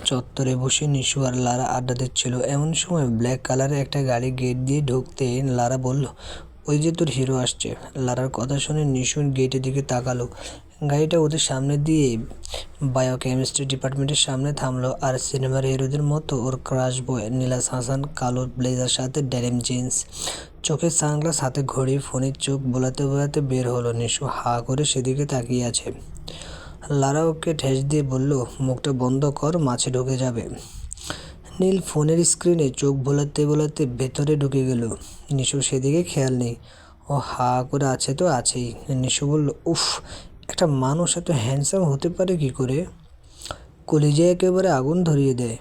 চত্বরে বসে নিশু আর লারা আড্ডা দিচ্ছিল। এমন সময় ব্ল্যাক কালারের একটা গাড়ি গেট দিয়ে ঢুকতে লারা বলল, ওই যে তোর হিরো আসছে। লারার কথা শুনে নিশু গেটের দিকে তাকালো। গাড়িটা ওদের সামনে দিয়ে বায়োকেমিস্ট্রি ডিপার্টমেন্টের সামনে থামলো। আর সিনেমার হিরোদের মতো ওর ক্রাশ বয় নীলাস হাসান কালো ব্লেজার সাথে ডেনিম জিন্স, চোখে সানগ্লাস, হাতে ঘড়ি, ফোনের চোখ বোলাতে বোলাতে বের হলো। নিশু হা করে সেদিকে তাকিয়ে আছে। লারা ওকে ঠেস দিয়ে বলল, মুখটা বন্ধ কর, মাছে ঢুকে যাবে। নীল ফোনের স্ক্রিনে চোখ বোলাতে বোলাতে ভেতরে ঢুকে গেল। নিশু সেদিকে খেয়াল নেই, ও হা করে আছে তো আছেই। নিশু বলল, উফ, একটা মানুষ এত হ্যান্ডসাম হতে পারে কি করে? কলিজায় একেবারে আগুন ধরিয়ে দেয়।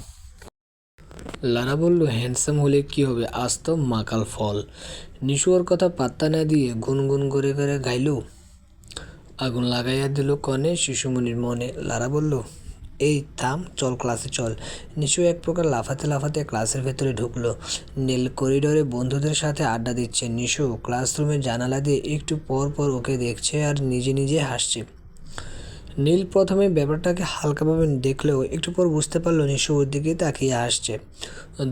লারা বলল, হ্যান্ডসাম হলে কি হবে, আজ তো মাকাল ফল। নিশু ওর কথা পাত্তা না দিয়ে গুনগুন করে করে গাইল, আগুন লাগাইয়া দিল কনে শিশুমণির মনে। লারা বলল, এই থাম, চল ক্লাসে চল। নিশু এক প্রকার লাফাতে লাফাতে ক্লাসের ভেতরে ঢুকলো। নীল করিডোরে বন্ধুদের সাথে আড্ডা দিচ্ছে। নিশু ক্লাসরুমের জানালা দিয়ে একটু পর পর ওকে দেখছে আর নিজে নিজে হাসছে। নীল প্রথমে ব্যাপারটাকে হালকাভাবে দেখলেও একটু পর বুঝতে পারলো নিশু ওর দিকে তাকিয়ে হাসছে।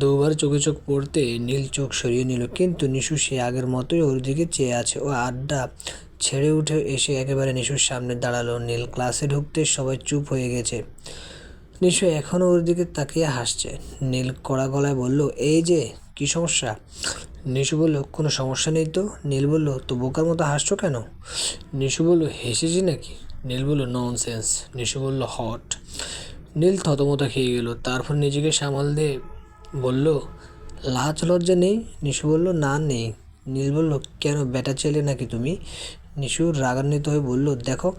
দুবার চোখে চোখ পড়তে নীল চোখ সরিয়ে নিল, কিন্তু নিশু সে আগের মতোই ওর দিকে চেয়ে আছে। ও আড্ডা ছেড়ে উঠে এসে একেবারে নিশুর সামনে দাঁড়ালো। নীল ক্লাসে ঢুকতে সবাই চুপ হয়ে গেছে। নিশু এখনও ওর দিকে তাকিয়ে হাসছে। নীল কড়া গলায় বলল, এই যে, কী সমস্যা? নিশু বলল, কোনো সমস্যা নেই তো। নীল বলল, তো বোকার মতো হাসছো কেন? নিশু বলল, হেসেছি নাকি? নীল বলল, ননসেন্স। নিশু বলল, হট। নীল থতমত খেয়ে গেল। তারপর নিজেকে সামাল দিয়ে বলল, লাজ লজ্জা নেই? নিশু বলল, না নেই। নীল বলল, কেন, বেটা ছেলে নাকি তুমি? নিশু রাগান্বিত হয়ে বলল, দেখো,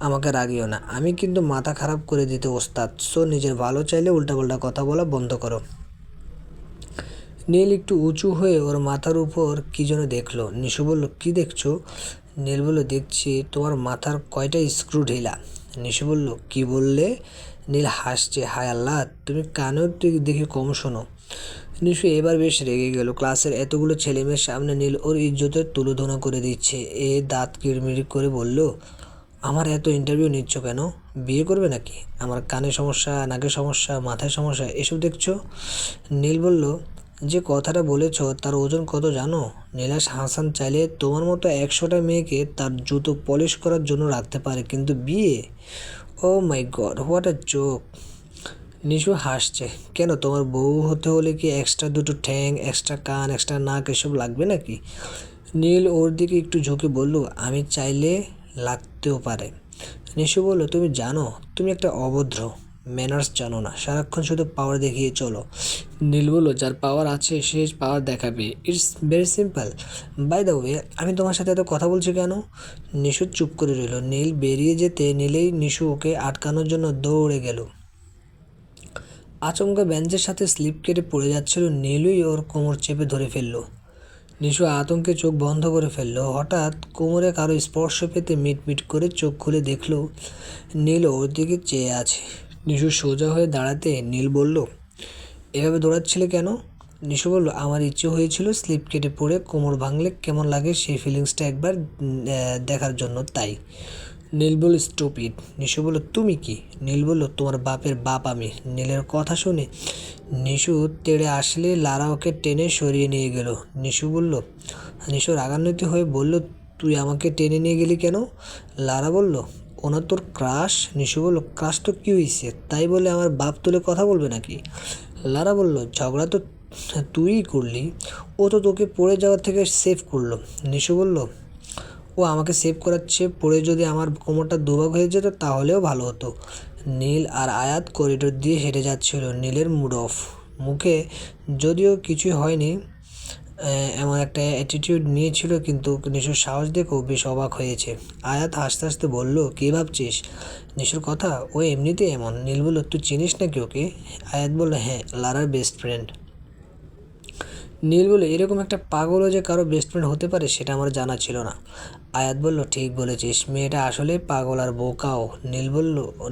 আমাকে রাগিও না, আমি কিন্তু মাথা খারাপ করে দিতে ওস্তাদ। সো নিজের ভালো চাইলে উল্টাপাল্টা কথা বলা বন্ধ করো। নীল একটু উঁচু হয়ে ওর মাথার উপর কী যেন দেখলো। নিশু বলল, কী দেখছো? নীল বলল, দেখছি তোমার মাথার কয়টা স্ক্রু ঢিলা। নিশু বলল, কি বললে? নীল হাসছে, হায় আল্লাহ, তুমি কানেও দেখি কম শোনো। নিশু এবার বেশ রেগে গেল। ক্লাসের এতগুলো ছেলেমেয়ের সামনে নীল ওর ইজ্জতের তুলোধনা করে দিচ্ছে। এ দাঁত কিড়মিড় করে বলল, আমার এত ইন্টারভিউ নিচ্ছ কেন? বিয়ে করবে নাকি? আমার কানে সমস্যা, নাকে সমস্যা, মাথায় সমস্যা, এসব দেখছো? নীল বলল, যে কথাটা বলেছ তার ওজন কত জানো? নীলাশ হাসান চাইলে তোমার মতো 100টা মেয়েকে তার জুতো পলিশ করার জন্য রাখতে পারে, কিন্তু বিয়ে? Oh my god, what a joke. Nishu হাসছে, কেন, তোমার বউ হতে হলে কি এক্সট্রা দুটো ঠ্যাং, এক্সট্রা কান, এক্সট্রা নাক এসব লাগবে নাকি? নীল ওর দিকে একটু ঝুঁকে বলল, আমি চাইলে লাগতেও পারে। নিশু বলল, তুমি জানো তুমি একটা অভদ্র, ম্যানার্স জানো না, সারাক্ষণ শুধু পাওয়ার দেখিয়ে চলো। নীল বলল, যার পাওয়ার আছে সে পাওয়ার দেখাবে, it's very simple. By the way, আমি তোমার সাথে এত কথা বলছি কেন? নিশু চুপ করে রইল। নীল বেরিয়ে যেতে নিলেই নিশু ওকে আটকানোর জন্য দৌড়ে গেল। আচমকা বেঞ্চের সাথে স্লিপ কেটে পড়ে যাচ্ছিল। নীলই ওর কোমর চেপে ধরে ফেলল। নিশু আতঙ্কে চোখ বন্ধ করে ফেলল। হঠাৎ কোমরে কারো স্পর্শ পেতে মিটমিট করে চোখ খুলে দেখল নীল ওর দিকে চেয়ে আছে। নিশু সোজা হয়ে দাঁড়াতে নীল বলল, এভাবে দৌড়াচ্ছিলে কেন? নিশু বলল, আমার ইচ্ছে হয়েছিল স্লিপ কেটে পড়ে কোমর ভাঙলে কেমন লাগে সেই ফিলিংসটা একবার দেখার জন্য, তাই। নীল বলল, স্টুপিড। নিশু বলল, তুমি কি? নীল বলল, তোমার বাপের বাপ আমি। নীলের কথা শুনে নিশু তেড়ে আসলে লারা ওকে টেনে সরিয়ে নিয়ে গেল। নিশু রাগান্বিত হয়ে বলল, তুই আমাকে টেনে নিয়ে গেলি কেন? লারা বলল, ওনা তোর ক্রাশ। নিশু বলল, ক্রাশ তো কী হয়েছে, তাই বলে আমার বাপ তুলে কথা বলবে নাকি? লারা বলল, ঝগড়া তো তুইই করলি, ও তো তোকে পড়ে যাওয়ার থেকে সেভ করলো। নিশু বলল, ও আমাকে সেভ করাচ্ছে, পড়ে যদি আমার কোমরটা দুভাগ হয়ে যেত তাহলেও ভালো হতো। নীল আর আয়াত করিডোর দিয়ে হেঁটে যাচ্ছিল। নীলের মুড অফ, মুখে যদিও কিছুই হয়নি, এমন একটা অ্যাটিটিউড নিয়েছিল, কিন্তু নিশুর সাহস দেখেও বেশ অবাক হয়েছে। আয়াত হাসতে হাসতে বলল, কী ভাবছিস? নিশুর কথা, ও এমনিতেই এমন। নীল বলল, তুই চিনিস নাকি ওকে? আয়াত বলল, হ্যাঁ, লারার বেস্ট ফ্রেন্ড। নীল বলল, এরকম একটা পাগলও যে কারো বেস্ট ফ্রেন্ড হতে পারে সেটা আমার জানা ছিল না। আয়াত বলল, ঠিক বলেছিস, মেয়েটা আসলে পাগল আর বোকাও।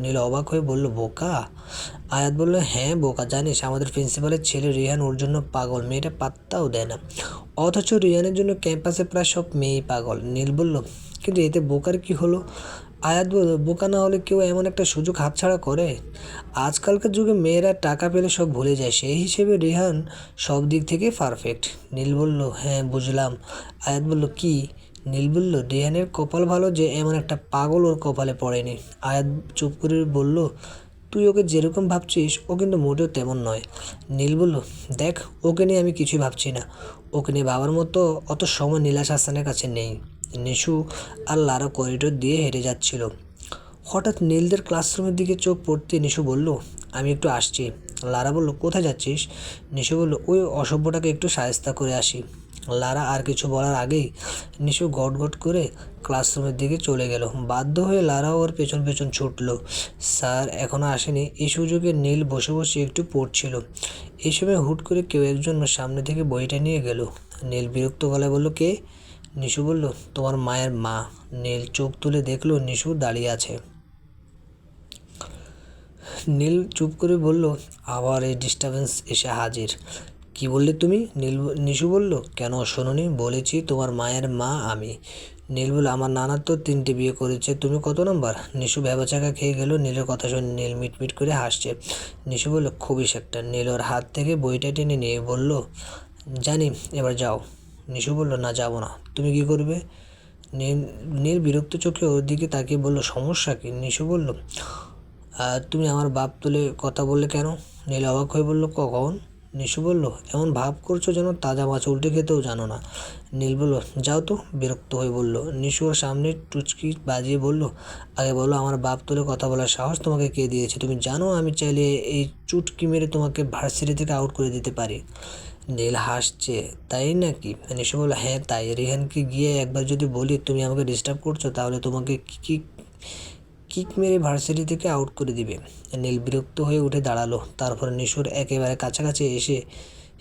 নীল অবাক হয়ে বলল, বোকা? আয়াত বলল, হ্যাঁ বোকা, জানিস আমাদের প্রিন্সিপালের ছেলে রিহান ওর জন্য পাগল, মেয়েটা পাত্তাও দেয় না, অথচ রিহানের জন্য ক্যাম্পাসে প্রায় সব মেয়েই পাগল। নীল বলল, কিন্তু এতে বোকার কি হলো? আয়াত বলল, বোকা না হলে কেউ এমন একটা সুযোগ হাতছাড়া করে? আজকালকার যুগে মেয়েরা টাকা পেলে সব ভুলে যায়, সেই হিসেবে রেহান সব দিক থেকে পারফেক্ট। নীল বলল, হ্যাঁ বুঝলাম। আয়াত বলল, কি? নীল বলল, রেহানের কপাল ভালো যে এমন একটা পাগল ওর কপালে পড়েনি। আয়াত চুপ করে বলল, তুই ওকে যেরকম ভাবছিস ও কিন্তু মোটেও তেমন নয়। নীল বলল, দেখ, ওকে নিয়ে আমি কিছুই ভাবছি না। ওকে নিয়ে ভাবার মতো অত সময় নীলাশ হাসানের কাছে নেই। নিশু আর লারা করিডোর দিয়ে হেঁটে যাচ্ছিল। হঠাৎ নীলদের ক্লাসরুমের দিকে চোখ পড়তে নিশু বলল, আমি একটু আসছি। লারা বলল, কোথায় যাচ্ছিস? নিশু বলল, ওই অসভ্যটাকে একটু সায়স্তা করে আসি। লারা আর কিছু বলার আগেই নিশু গট করে ক্লাসরুমের দিকে চলে গেল। বাধ্য হয়ে লারাও ওর পেছন পেছন ছুটল। স্যার এখনও আসেনি। এই সুযোগে নীল বসে বসে একটু পড়ছিল। এই সময় হুট করে কেউ একজন সামনে থেকে বইটা নিয়ে গেল। নীল বিরক্ত গলায় বলল, কে? নিশু বলল, তোমার মায়ের মা। নীল চোখ তুলে দেখলো নিশু দাঁড়িয়ে আছে। নীল চুপ করে বলল, আবার এই ডিস্টার্বেন্স এসে হাজির। কি বললে তুমি? নিশু বলল, কেন শোনোনি? বলেছি তোমার মায়ের মা আমি। নীল বলল, আমার নানা তো 3টে বিয়ে করেছে, তুমি কত নম্বর? নিশু ভ্যাবাচাকা খেয়ে গেল। নীলের কথা শুনে নীল মিটমিট করে হাসছে। নিশু বলল, খুবই একটা। নীল ওর হাত থেকে বইটা টেনে নিয়ে বলল, জানি, এবার যাও। নিশু বলল, না যাবো না। তুমি কি করবে? নীল বিরক্ত চোখে ওর দিকে তাকিয়ে বলল, সমস্যা কি? নিশু বলল, তুমি আমার বাপ তুলে কথা বললে কেন? নীল অবাক হয়ে বলল, কখন? নিশু বলল, এমন ভাব করছো যেন তাজা মাছ উল্টে খেতেও জানো না। নীল বলল, যাও তো। বিরক্ত হয়ে বলল। নিশু ওর সামনে টুচকি বাজিয়ে বলল, আগে বলো, আমার বাপ তুলে কথা বলার সাহস তোমাকে কে দিয়েছে? তুমি জানো আমি চাইলে এই চুটকি মেরে তোমাকে ভার্সিটি থেকে আউট করে দিতে পারি। নীল হাসছে, তাই নাকি? নিশু বলল, হ্যাঁ তাই। রেহানকে গিয়ে একবার যদি বলি তুমি আমাকে ডিস্টার্ব করছো, তাহলে তোমাকে কিক মেরে ভার্সিটি থেকে আউট করে দিবে। নীল বিরক্ত হয়ে উঠে দাঁড়ালো। তারপর নিশুর একেবারে কাছাকাছি এসে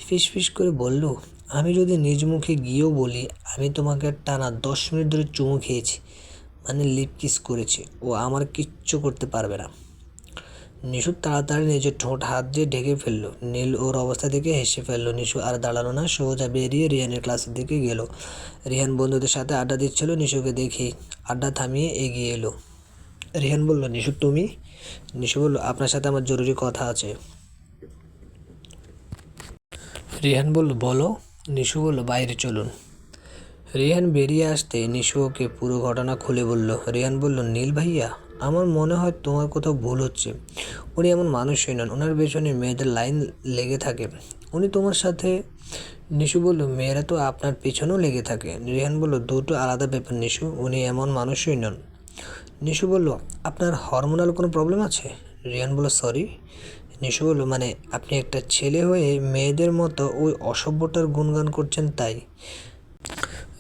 ফিসফিস করে বলল, আমি যদি নিজ মুখে গিয়েও বলি আমি তোমাকে টানা 10 মিনিট ধরে চুমু খেয়েছি, মানে লিপ কিস করেছি, ও আমার কিচ্ছু করতে পারবে না। নিশু তাড়াতাড়ি নিজের ঠোঁট হাত দিয়ে ঢেকে ফেললো। নীল ওর অবস্থা দেখে হেসে ফেললো। নিশু আর দাঁড়ালো না, সোজা বেরিয়ে রিহানের ক্লাসের দিকে গেল। রিহান বন্ধুদের সাথে আড্ডা দিচ্ছিল। নিশুকে দেখেই আড্ডা থামিয়ে এগিয়ে এলো। রিহান বলল, নিশু তুমি? নিশু বলল, আপনার সাথে আমার জরুরি কথা আছে। রিহান বলল, বলো। নিশু বলল, বাইরে চলুন। রিহান বেরিয়ে আসতে নিশু ওকে পুরো ঘটনা খুলে বলল। রিহান বলল, নীল ভাইয়া, আমার মনে হয় তোমার কোথাও ভুল হচ্ছে। উনি এমন মানুষই নন, ওনার পেছনে মেয়েদের লাইন লেগে থাকে। উনি তোমার সাথে। নিশু বলল, মেয়েরা তো আপনার পেছনেও লেগে থাকে। রিহান বলল, দুটো আলাদা ব্যাপার নিশু, উনি এমন মানুষই নন। নিশু বলল, আপনার হরমোনাল কোনো প্রবলেম আছে? রিয়ান বলল, সরি। নিশু বলল, মানে আপনি একটা ছেলে হয়ে মেয়েদের মতো ওই অসভ্যটার গুণগান করছেন তাই?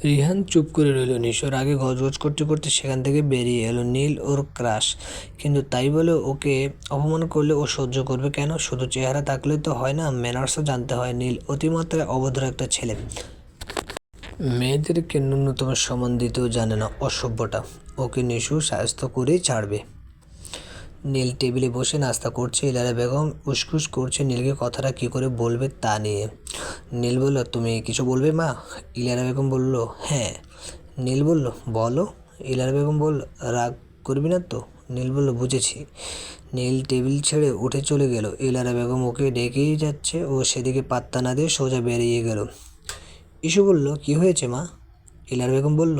রিহান চুপ করে রইল। নিশোর আগে গজগজ করতে করতে সেখান থেকে বেরিয়ে এলো। নীল ওর ক্রাশ, কিন্তু তাই বলে ওকে অপমান করলে ও সহ্য করবে কেন? শুধু চেহারা থাকলে তো হয় না, ম্যানার্সও জানতে হয়। নীল অতিমাত্রায় অভদ্র একটা ছেলে, মেয়েদেরকে ন্যূনতম সম্মান দিতেও জানে না, অসভ্যটা। ওকে নিশু সাহায্য করেই ছাড়বে। নীল টেবিলে বসে নাস্তা করছে। ইলারা বেগম উসখুস করছে নীলকে কথাটা কী করে বলবে তা নিয়ে। নীল বলল, তুমি কিছু বলবে মা? ইলারা বেগম বলল, হ্যাঁ। নীল বলল, বলো। ইলারা বেগম বলল, রাগ করবি না তো? নীল বলল, বুঝেছি। নীল টেবিল ছেড়ে উঠে চলে গেল। ইলারা বেগম ওকে ডেকেই যাচ্ছে, ও সেদিকে পাত্তা না দিয়ে সোজা বেরিয়ে গেল। ইস্যু বলল, কি হয়েছে মা? ইলারা বেগম বলল,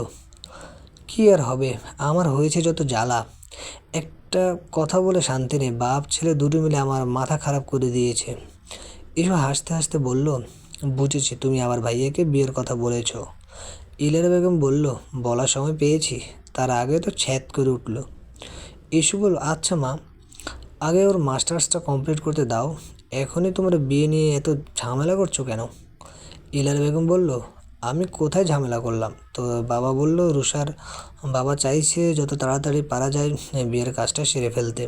কি আর হবে, আমার হয়েছে যত জ্বালা। একটা কথা বলে শান্তি নেই, বাপ ছেলে দুটো মিলে আমার মাথা খারাপ করে দিয়েছে। ইস্যু হাসতে হাসতে বলল, বুঝেছি, তুমি আবার ভাইয়াকে বিয়ের কথা বলেছ। ইলারা বেগম বলল, বলার সময় পেয়েছি, তার আগে তো ছ্যাদ করে উঠল। ইস্যু বলল, আচ্ছা মা, আগে ওর মাস্টার্সটা কমপ্লিট করতে দাও, এখনই তোমার বিয়ে নিয়ে এত ঝামেলা করছো কেন? ইলারা বেগম বলল, আমি কোথায় ঝামেলা করলাম? তো বাবা বলল, রুষার বাবা চাইছে যত তাড়াতাড়ি পারা যায় বিয়ের কাজটা সেরে ফেলতে।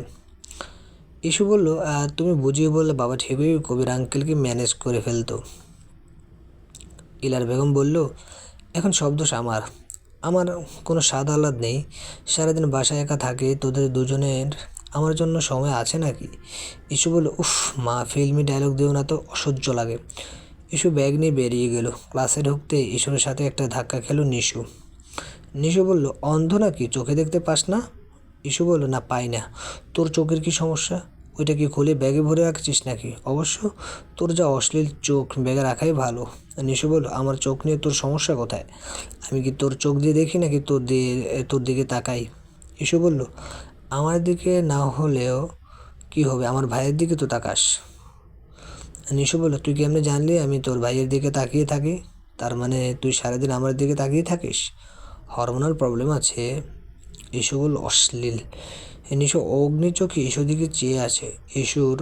ইস্যু বলল, তুমি বুঝিয়ে বললে বাবা ঠিকই কবির আঙ্কেলকে ম্যানেজ করে ফেলতো। ইলারা বেগম বলল, এখন সব দোষ আমার। আমার কোনো স্বাদ আহ্লাদ নেই, সারাদিন বাসায় একা থাকে, তোদের দুজনের আমার জন্য সময় আছে নাকি? ইস্যু বলল, উফ মা, ফিল্মি ডায়লগ দিও না তো, অসহ্য লাগে। ইস্যু ব্যাগ নিয়ে বেরিয়ে গেল। ক্লাসে ঢুকতে ইস্যুর সাথে একটা ধাক্কা খেলো নিশু। নিশু বলল, অন্ধ নাকি, চোখে দেখতে পাস না? ইস্যু বলল, না পাই না। তোর চোখের কি সমস্যা? ওইটা কি খুলে ব্যাগে ভরে রাখছিস নাকি? অবশ্য তোর যা অশ্লীল চোখ, ব্যাগে রাখাই ভালো। নিশু বলল, আমার চোখ নিয়ে তোর সমস্যা কোথায়? আমি কি তোর চোখ দিয়ে দেখি নাকি তোর দিকে তাকাই? ইস্যু বলল, আমার দিকে না হলেও কি হবে, আমার ভাইয়ের দিকে তো তাকাস। নিশু বলল, তুই কেমনে জানলি আমি তোর ভাইয়ের দিকে তাকিয়ে থাকি? তার মানে তুই সারাদিন আমার দিকে তাকিয়ে থাকিস? হরমোনাল প্রবলেম আছে। ইস্যু বলল, অশ্লীল। নিশু অগ্নি চোখে ইস্যুর দিকে চেয়ে আছে। ইস্যুর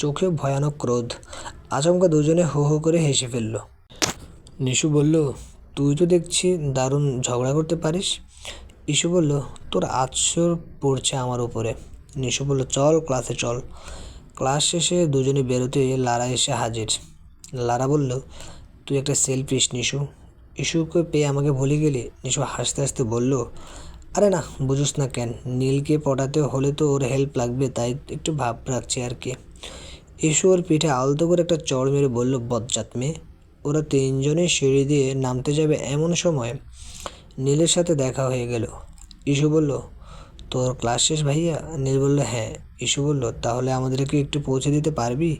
চোখে ভয়ানক ক্রোধ। আচমকা দুজনে হো হো করে হেসে ফেলল। নিশু বলল, তুই তো দেখছি দারুণ ঝগড়া করতে পারিস। ইস্যু বলল, তোর আছর পড়ছে আমার উপরে। নিশু বলল, চল ক্লাসে চল। ক্লাস শেষে দুজনে বেরোতে লারা এসে হাজির। লারা বলল, তুই একটা সেলফিশ নিশু। ইস্যুকে পেয়ে আমাকে ভুলে গেলি? নিশু হাসতে হাসতে বলল, আরে না, বুঝোস না কেন, নীলকে পটাতে হলে তো ওর হেল্প লাগবে, তাই একটু ভাব রাখছি আর কি। ইস্যু ওর পিঠে আলতো করে একটা চড় মেরে বলল, বজ্জাত মেয়ে। ওরা তিনজনেই সিঁড়ি দিয়ে নামতে যাবে এমন সময় নীলের সাথে দেখা হয়ে গেল। ইস্যু বলল, তোর ক্লাস শেষ ভাইয়া? নীল বলল, হ্যাঁ। ইস্যু বলল, তাহলে আমাদেরকে একটু পৌঁছে দিতে পারবি?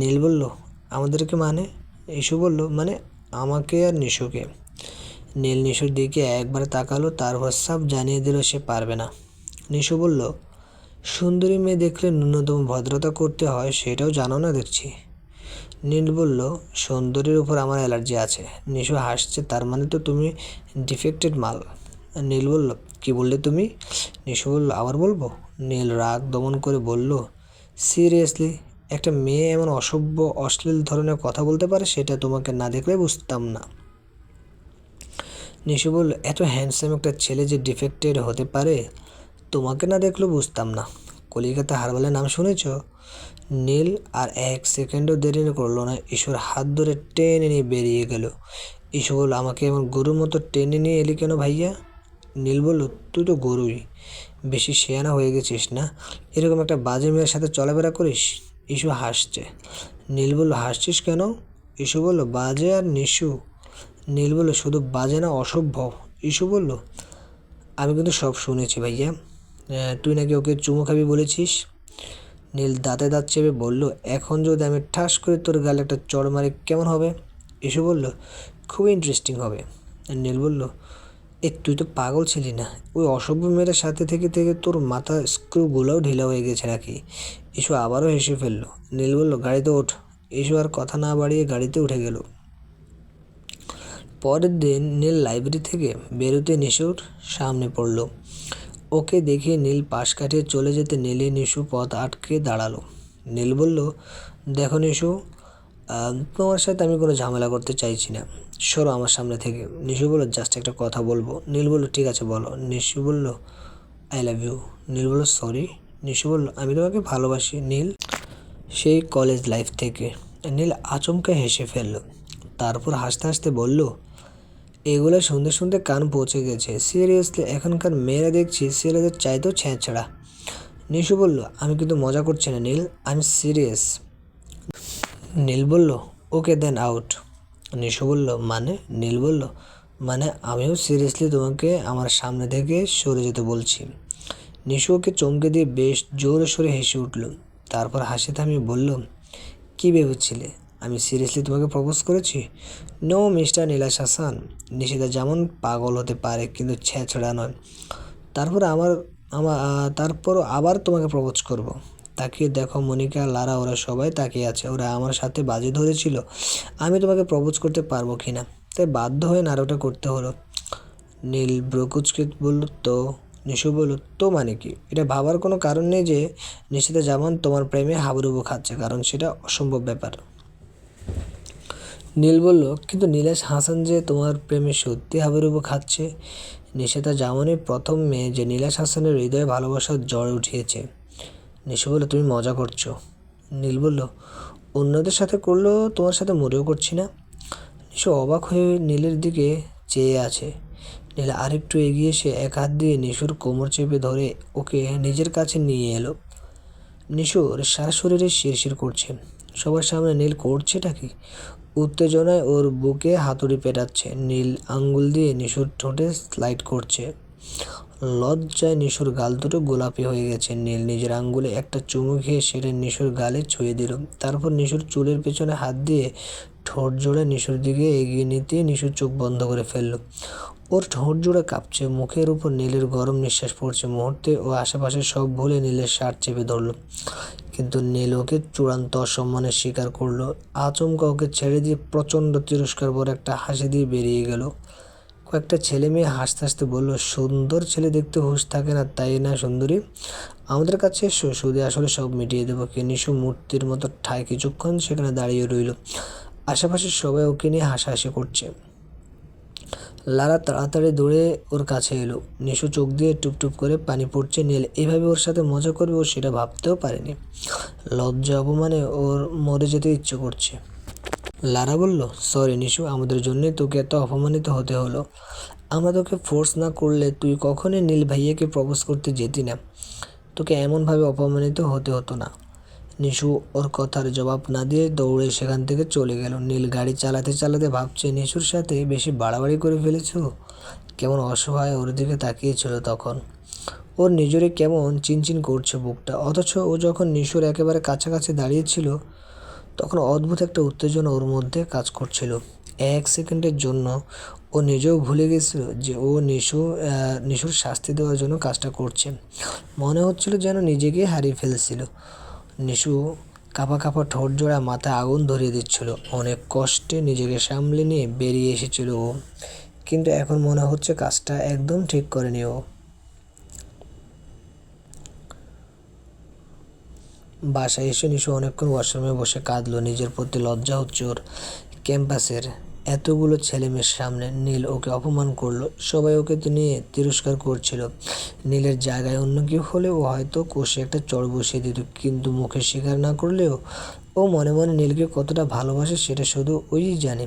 নীল বলল, আমাদেরকে মানে? ইস্যু বলল, মানে আমাকে আর নিশুকে। নীল নিশুর দিকে একবার তাকালো, তারপর সব জানিয়ে দিল সে পারবে না। নিশু বলল, সুন্দরী মেয়ে দেখলে ন্যূনতম ভদ্রতা করতে হয়, সেটাও জানো না দেখছি। নীল বলল, সুন্দরীর উপর আমার অ্যালার্জি আছে। নিশু হাসছে, তার মানে তো তুমি ডিফেক্টেড মাল। নীল বলল, কি বললে তুমি? নিশু বলল, আবার বলবো? নীল রাগ দমন করে বলল, সিরিয়াসলি, একটা মেয়ে এমন অসভ্য অশ্লীল ধরনের কথা বলতে পারে, সেটা তোমাকে না দেখলে বুঝতাম না। নিশু বলল, এত হ্যান্ডসাম একটা ছেলে যে ডিফেক্টেড হতে পারে, তোমাকে না দেখলেও বুঝতাম না। কলিকাতা হারবালের নাম শুনেছ? নীল আর এক সেকেন্ডও দেরি করলো না, ইস্যুর হাত ধরে টেনে নিয়ে বেরিয়ে গেল। ইস্যু বলল, আমাকে এমন গরুর মতো টেনে নিয়ে এলি কেন ভাইয়া? নীল বলল, তুই তো গরুই, বেশি শেয়ানা হয়ে গেছিস না? এরকম একটা বাজে মেয়ের সাথে চলাফেরা করিস? ইস্যু হাসছে। নীল বলল, হাসছিস কেন? ইস্যু বলল, বাজে আর নিশু। নীল বলল, শুধু বাজে না, অসভ্য। ইস্যু বলল, আমি কিন্তু সব শুনেছি ভাইয়া। তুই নাকি ওকে চুমু খাবি বলেছিস। নীল দাঁতে দাঁত চেপে বলল, এখন যদি আমি ঠাস করে তোর গালে একটা চড় মারি কেমন হবে? ইস্যু বলল, খুবই ইন্টারেস্টিং হবে। নীল বলল, তুই তো পাগল ছিলি না? ওই অসভ্য মেয়ের সাথে থেকে থেকে তোর মাথা স্ক্রুগুলোও ঢিলা হয়ে গেছে নাকি? ইস্যু আবারও হেসে ফেলল। নীল বলল, গাড়িতে ওঠ। ইস্যু আর কথা না বাড়িয়ে গাড়িতে উঠে গেল। পরের দিন নীল লাইব্রেরি থেকে বেরোতে নিশুর সামনে পড়ল। ওকে দেখে নীল পাশ কাটিয়ে চলে যেতে নীলে নিশু পথ আটকে দাঁড়ালো। নীল বলল, দেখো নিশু, তোমার সাথে আমি কোনো ঝামেলা করতে চাইছি না, সরো আমার সামনে থেকে। নিশু বলল, জাস্ট একটা কথা বলবো। নীল বলল, ঠিক আছে বলো। নিশু বলল, আই লাভ ইউ। নীল বলল, সরি। নিশু বলল, আমি তোমাকে ভালোবাসি নীল, সেই কলেজ লাইফ থেকে। নীল আচমকা হেসে ফেলল, তারপর হাসতে হাসতে বলল, এগুলো শুনতে শুনতে কান পৌঁছে গেছে। সিরিয়াসলি, এখনকার মেয়েরা দেখছি ছেলেদের চাইতেও ছ্যাঁচড়া। নিশু বলল, আমি কিন্তু মজা করছি না নীল, আমি সিরিয়াস। নীল বলল, ওকে দেন আউট। নিশু বলল, মানে? নীল বলল, মানে আমিও সিরিয়াসলি তোমাকে আমার সামনে থেকে সরে যেতে বলছি। নিশু ওকে চমকে দিয়ে বেশ জোরে সোরে হেসে উঠল, তারপর হাসি থামিয়ে বলল, কী ভেবেছিলে আমি সিরিয়াসলি তোমাকে প্রপোজ করেছি? নো মিস্টার নীলাশ হাসান, নিশিতা যেমন পাগল হতে পারে কিন্তু ছেঁচড়া নয়। তারপর তারপরও আবার তোমাকে প্রপোজ করব। তাকিয়ে দেখো মনিকা, লারা, ওরা সবাই তাকিয়ে আছে। ওরা আমার সাথে বাজি ধরেছিল আমি তোমাকে প্রপোজ করতে পারবো কি না, তাই বাধ্য হয়ে নাটকটা করতে হলো। নীল ব্রকুচকে বলল, তো? নিশু বলল, তো মানে কি? এটা ভাবার কোনো কারণ নেই যে নিশিতা যেমন তোমার প্রেমে হাবুডুবু খাচ্ছে, কারণ সেটা অসম্ভব ব্যাপার। নীল বলল, কিন্তু নীলেশ হাসান যে তোমার প্রেমে সত্যি হাবুডুবু খাচ্ছে। নিশিতা যেমনই প্রথম মেয়ে যে নীলেশ হাসানের হৃদয়ে ভালোবাসার জ্বর উঠিয়েছে। নিশু বলল, তুমি মজা করছো। নীল বলল, অন্যদের সাথে করলেও তোমার সাথে মরেও করছি না। নিশু অবাক হয়ে নীলের দিকে চেয়ে আছে। নীল আরেকটু এগিয়ে এসে এক হাত দিয়ে নিশুর কোমর চেপে ধরে ওকে নিজের কাছে নিয়ে এলো। নিশুর সারা শরীরে শিরশির করছে। সবার সামনে নীল করছেটা কি? উত্তেজনায় ওর বুকে হাতুড়ি পেটাচ্ছে। নীল আঙ্গুল দিয়ে নিশুর ঠোঁটে স্লাইড করছে। লজ্জায় নিশুর গাল দুটো গোলাপি হয়ে গেছে। নীল নিজের আঙ্গুলে একটা চুমু খেয়ে সেটা নিশুর গালে ছুঁয়ে দিল। তারপর নিশুর চুলের পেছনে হাত দিয়ে ঠোঁট জোড়া নিশুর দিকে এগিয়ে নিতে নিশুর চোখ বন্ধ করে ফেলল। ওর ঠোঁট জোড়া কাঁপছে, মুখের উপর নীলের গরম নিঃশ্বাস পড়ছে। মুহূর্তে ও আশেপাশে সব ভুলে নীলের শার্ট চেপে ধরল, কিন্তু নীল ওকে চূড়ান্ত অসম্মানের স্বীকার করলো। আচমকা ওকে ছেড়ে দিয়ে প্রচণ্ড তিরস্কার ভরে একটা হাসি দিয়ে বেরিয়ে গেল। কয়েকটা ছেলে মেয়ে হাসতে হাসতে বলল, সুন্দর ছেলে দেখতে হুঁশ থাকে না, তাই না সুন্দরী? আমাদের কাছে এসো, সুদে আসলে সব মিটিয়ে দেবো। নিশু মূর্তির মতো ঠায় কিছুক্ষণ সেখানে দাঁড়িয়ে রইল। আশেপাশে সবাই ওকে নিয়ে হাসাহাসি করছে। লারা তাড়াতাড়ি দৌড়ে ওর কাছে এলো। নিশু চোখ দিয়ে টুপটুপ করে পানি পড়ছে। নীল এভাবে ওর সাথে মজা করবে ও সেটা ভাবতেও পারেনি। লজ্জা অপমানে ওর মরে যেতে ইচ্ছে করছে। লারা বলল, সরি নিশু, আমাদের জন্যই তোকে এত অপমানিত হতে হলো। আমরা তোকে ফোর্স না করলে তুই কখনোই নীল ভাইয়াকে প্রপোজ করতে যেতি না। তোকে এমনভাবে অপমানিত হতে হতো না। নিশু ওর কথার জবাব না দিয়ে দৌড়ে সেখান থেকে চলে গেল। নীল গাড়ি চালাতে চালাতে ভাবছে, নিশুর সাথে বেশি বাড়াবাড়ি করে ফেলেছ। কেমন অসহায় ওর দিকে তাকিয়েছিল তখন। ওর নিজেরই কেমন চিনচিন করছে বুকটা। অথচ ও যখন নিশুর একেবারে কাছাকাছি দাঁড়িয়েছিল তখন অদ্ভুত একটা উত্তেজনা ওর মধ্যে কাজ করছিল। এক সেকেন্ডের জন্য ও নিজেও ভুলে গেছিল যে ও নিশুর শাস্তি দেওয়ার জন্য কাজটা করছে। মনে হচ্ছিল যেন নিজেকেই হারিয়ে ফেলছিল। নিশু কাঁপা কাঁপা ঠোঁট জোড়া, মাথায় আগুন ধরিয়ে দিচ্ছিল। অনেক কষ্টে নিজেকে সামলে নিয়ে বেরিয়ে এসেছিল ও, কিন্তু এখন মনে হচ্ছে কাজটা একদম ঠিক করেনি ও। বাসায় এসে নিশু অনেকক্ষণ ওয়াশরুমে বসে কাঁদলো। নিজের প্রতি লজ্জা হচ্ছে ওর। ক্যাম্পাসের এতগুলো ছেলেমেয়ের সামনে নীল ওকে অপমান করলো। সবাই ওকে নিয়ে তিরস্কার করছিল। নীলের জায়গায় অন্য কেউ হলে ও হয়তো কষে একটা চড় বসিয়ে দিত, কিন্তু মুখে স্বীকার না করলেও ও মনে মনে নীলকে কতটা ভালোবাসে সেটা শুধু ওই জানে।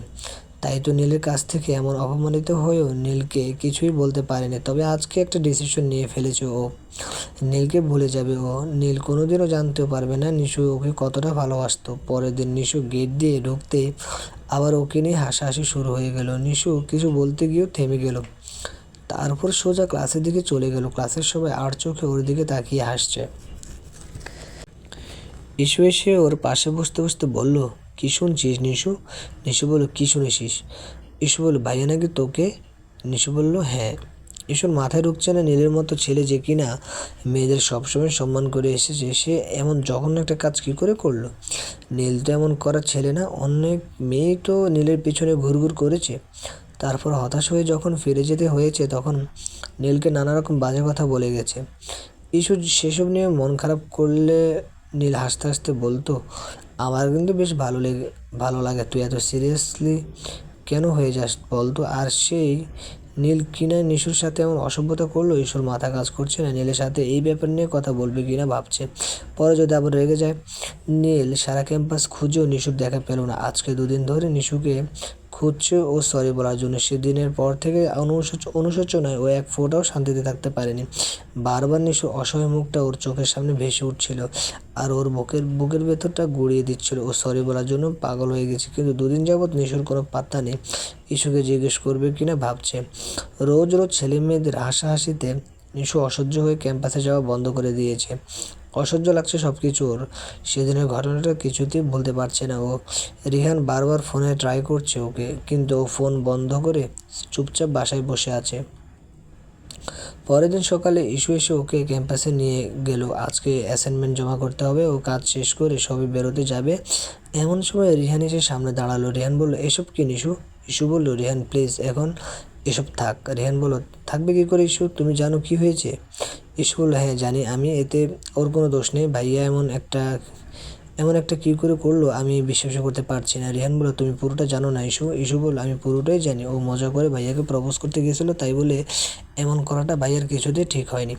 তাই তো নীলের কাছ থেকে এমন অপমানিত হয়েও নীলকে কিছুই বলতে পারেনি। তবে আজকে একটা ডিসিশন নিয়ে ফেলেছে ও। নীলকে ভুলে যাবে ও। নীল কোনোদিনও জানতেও পারবে না নিশু ওকে কতটা ভালোবাসতো। পরের দিন নিশু গেট দিয়ে ঢুকতে আবার ওকে নিয়ে হাসাহাসি শুরু হয়ে গেল। নিশু কিছু বলতে গিয়েও থেমে গেল। তারপর সোজা ক্লাসের দিকে চলে গেল। ক্লাসের সবাই আর চোখে ওর দিকে তাকিয়ে হাসছে। নিশু এসে ওর পাশে বসতে বসতে বলল, কি শুনছিস নিশু? নিশু বলল, কি শুনেছিস? ইসু বলল, ভাইয়া নাকি তোকে? নিশু বলল, হ্যাঁ। ইসুর মাথায় ঢুকছে না নীলের মতো ছেলে যে কিনা মেয়েদের সবসময় সম্মান করে এসেছে, সে এমন জঘন্য একটা কাজ কী করে করলো? নীল তো এমন করার ছেলে না। অনেক মেয়েই তো নীলের পিছনে ঘুরঘুর করেছে। তারপর হতাশ হয়ে যখন ফিরে যেতে হয়েছে তখন নীলকে নানা রকম বাজে কথা বলে গেছে। ইসু সেসব নিয়ে মন খারাপ করলে নীল হাসতে হাসতে বলতো, আমার কিন্তু বেশ ভালো লাগে। তুই এত সিরিয়াসলি কেন হয়ে যাস বলতো? আর সেই নীল কিনা নিশুর সাথে এমন অসভ্যতা করলো। ইসুর মাথা কাজ করছে না নীলের সাথে এই ব্যাপার নিয়ে কথা বলবে কিনা ভাবছে। পরে যদি আবার রেগে যায়। নীল সারা ক্যাম্পাস খুঁজেও নিশুর দেখা পেল না। আজকে 2 দিন ধরে নিশুকে খুঁজছে ও সরি বলার জন্য। সেদিনের পর থেকে অনুশোচনায় ও এক ফোঁটাও শান্তিতে থাকতে পারেনি। বারবার নিশু অসহায় মুখটা ওর চোখের সামনে ভেসে উঠছিল আর ওর বুকের ভেতরটা গুঁড়িয়ে দিচ্ছিল। ও সরি বলার জন্য পাগল হয়ে গেছে, কিন্তু 2 দিন যাবৎ নিশুর কোনো পাত্তা নেই। ইসুকে জিজ্ঞেস করবে কিনা ভাবছে। রোজ রোজ ছেলে মেয়েদের হাসাহাসিতে নিশু অসহ্য হয়ে ক্যাম্পাসে যাওয়া বন্ধ করে দিয়েছে। অসহ্য লাগছে সব কিছু ওর। সেদিনের ঘটনাটা কিছুতেই ভুলতে পারছে না ও। রিহান বারবার ফোনে ট্রাই করছে ওকে, কিন্তু ও ফোন বন্ধ করে চুপচাপ বাসায় বসে আছে। পরের দিন সকালে ইস্যু এসে ওকে ক্যাম্পাসে নিয়ে গেল। আজকে অ্যাসাইনমেন্ট জমা করতে হবে। ও কাজ শেষ করে সবাই বেরোতে যাবে। এমন সময় রিহান এসে সামনে দাঁড়ালো। রিহান বলল, এসব কি নিশু? ইস্যু বলল, রিহান প্লিজ এখন এসব থাক। রিহান বলল, থাকবে কী করে ইস্যু? তুমি জানো কি হয়েছে? ইস্যু বলল, হ্যাঁ জানি আমি, এতে ওর কোনো দোষ নেই। ভাইয়া এমন একটা কী করে করলো আমি বিশ্বাস করতে পারছি না। রিহান বলল, তুমি পুরোটা জানো না ইস্যু? ইস্যু বলল, আমি পুরোটাই জানি। ও মজা করে ভাইয়াকে প্রপোজ করতে গেছিলো, তাই বলে এমন করাটা ভাইয়ার কিছুতেই ঠিক হয়নি।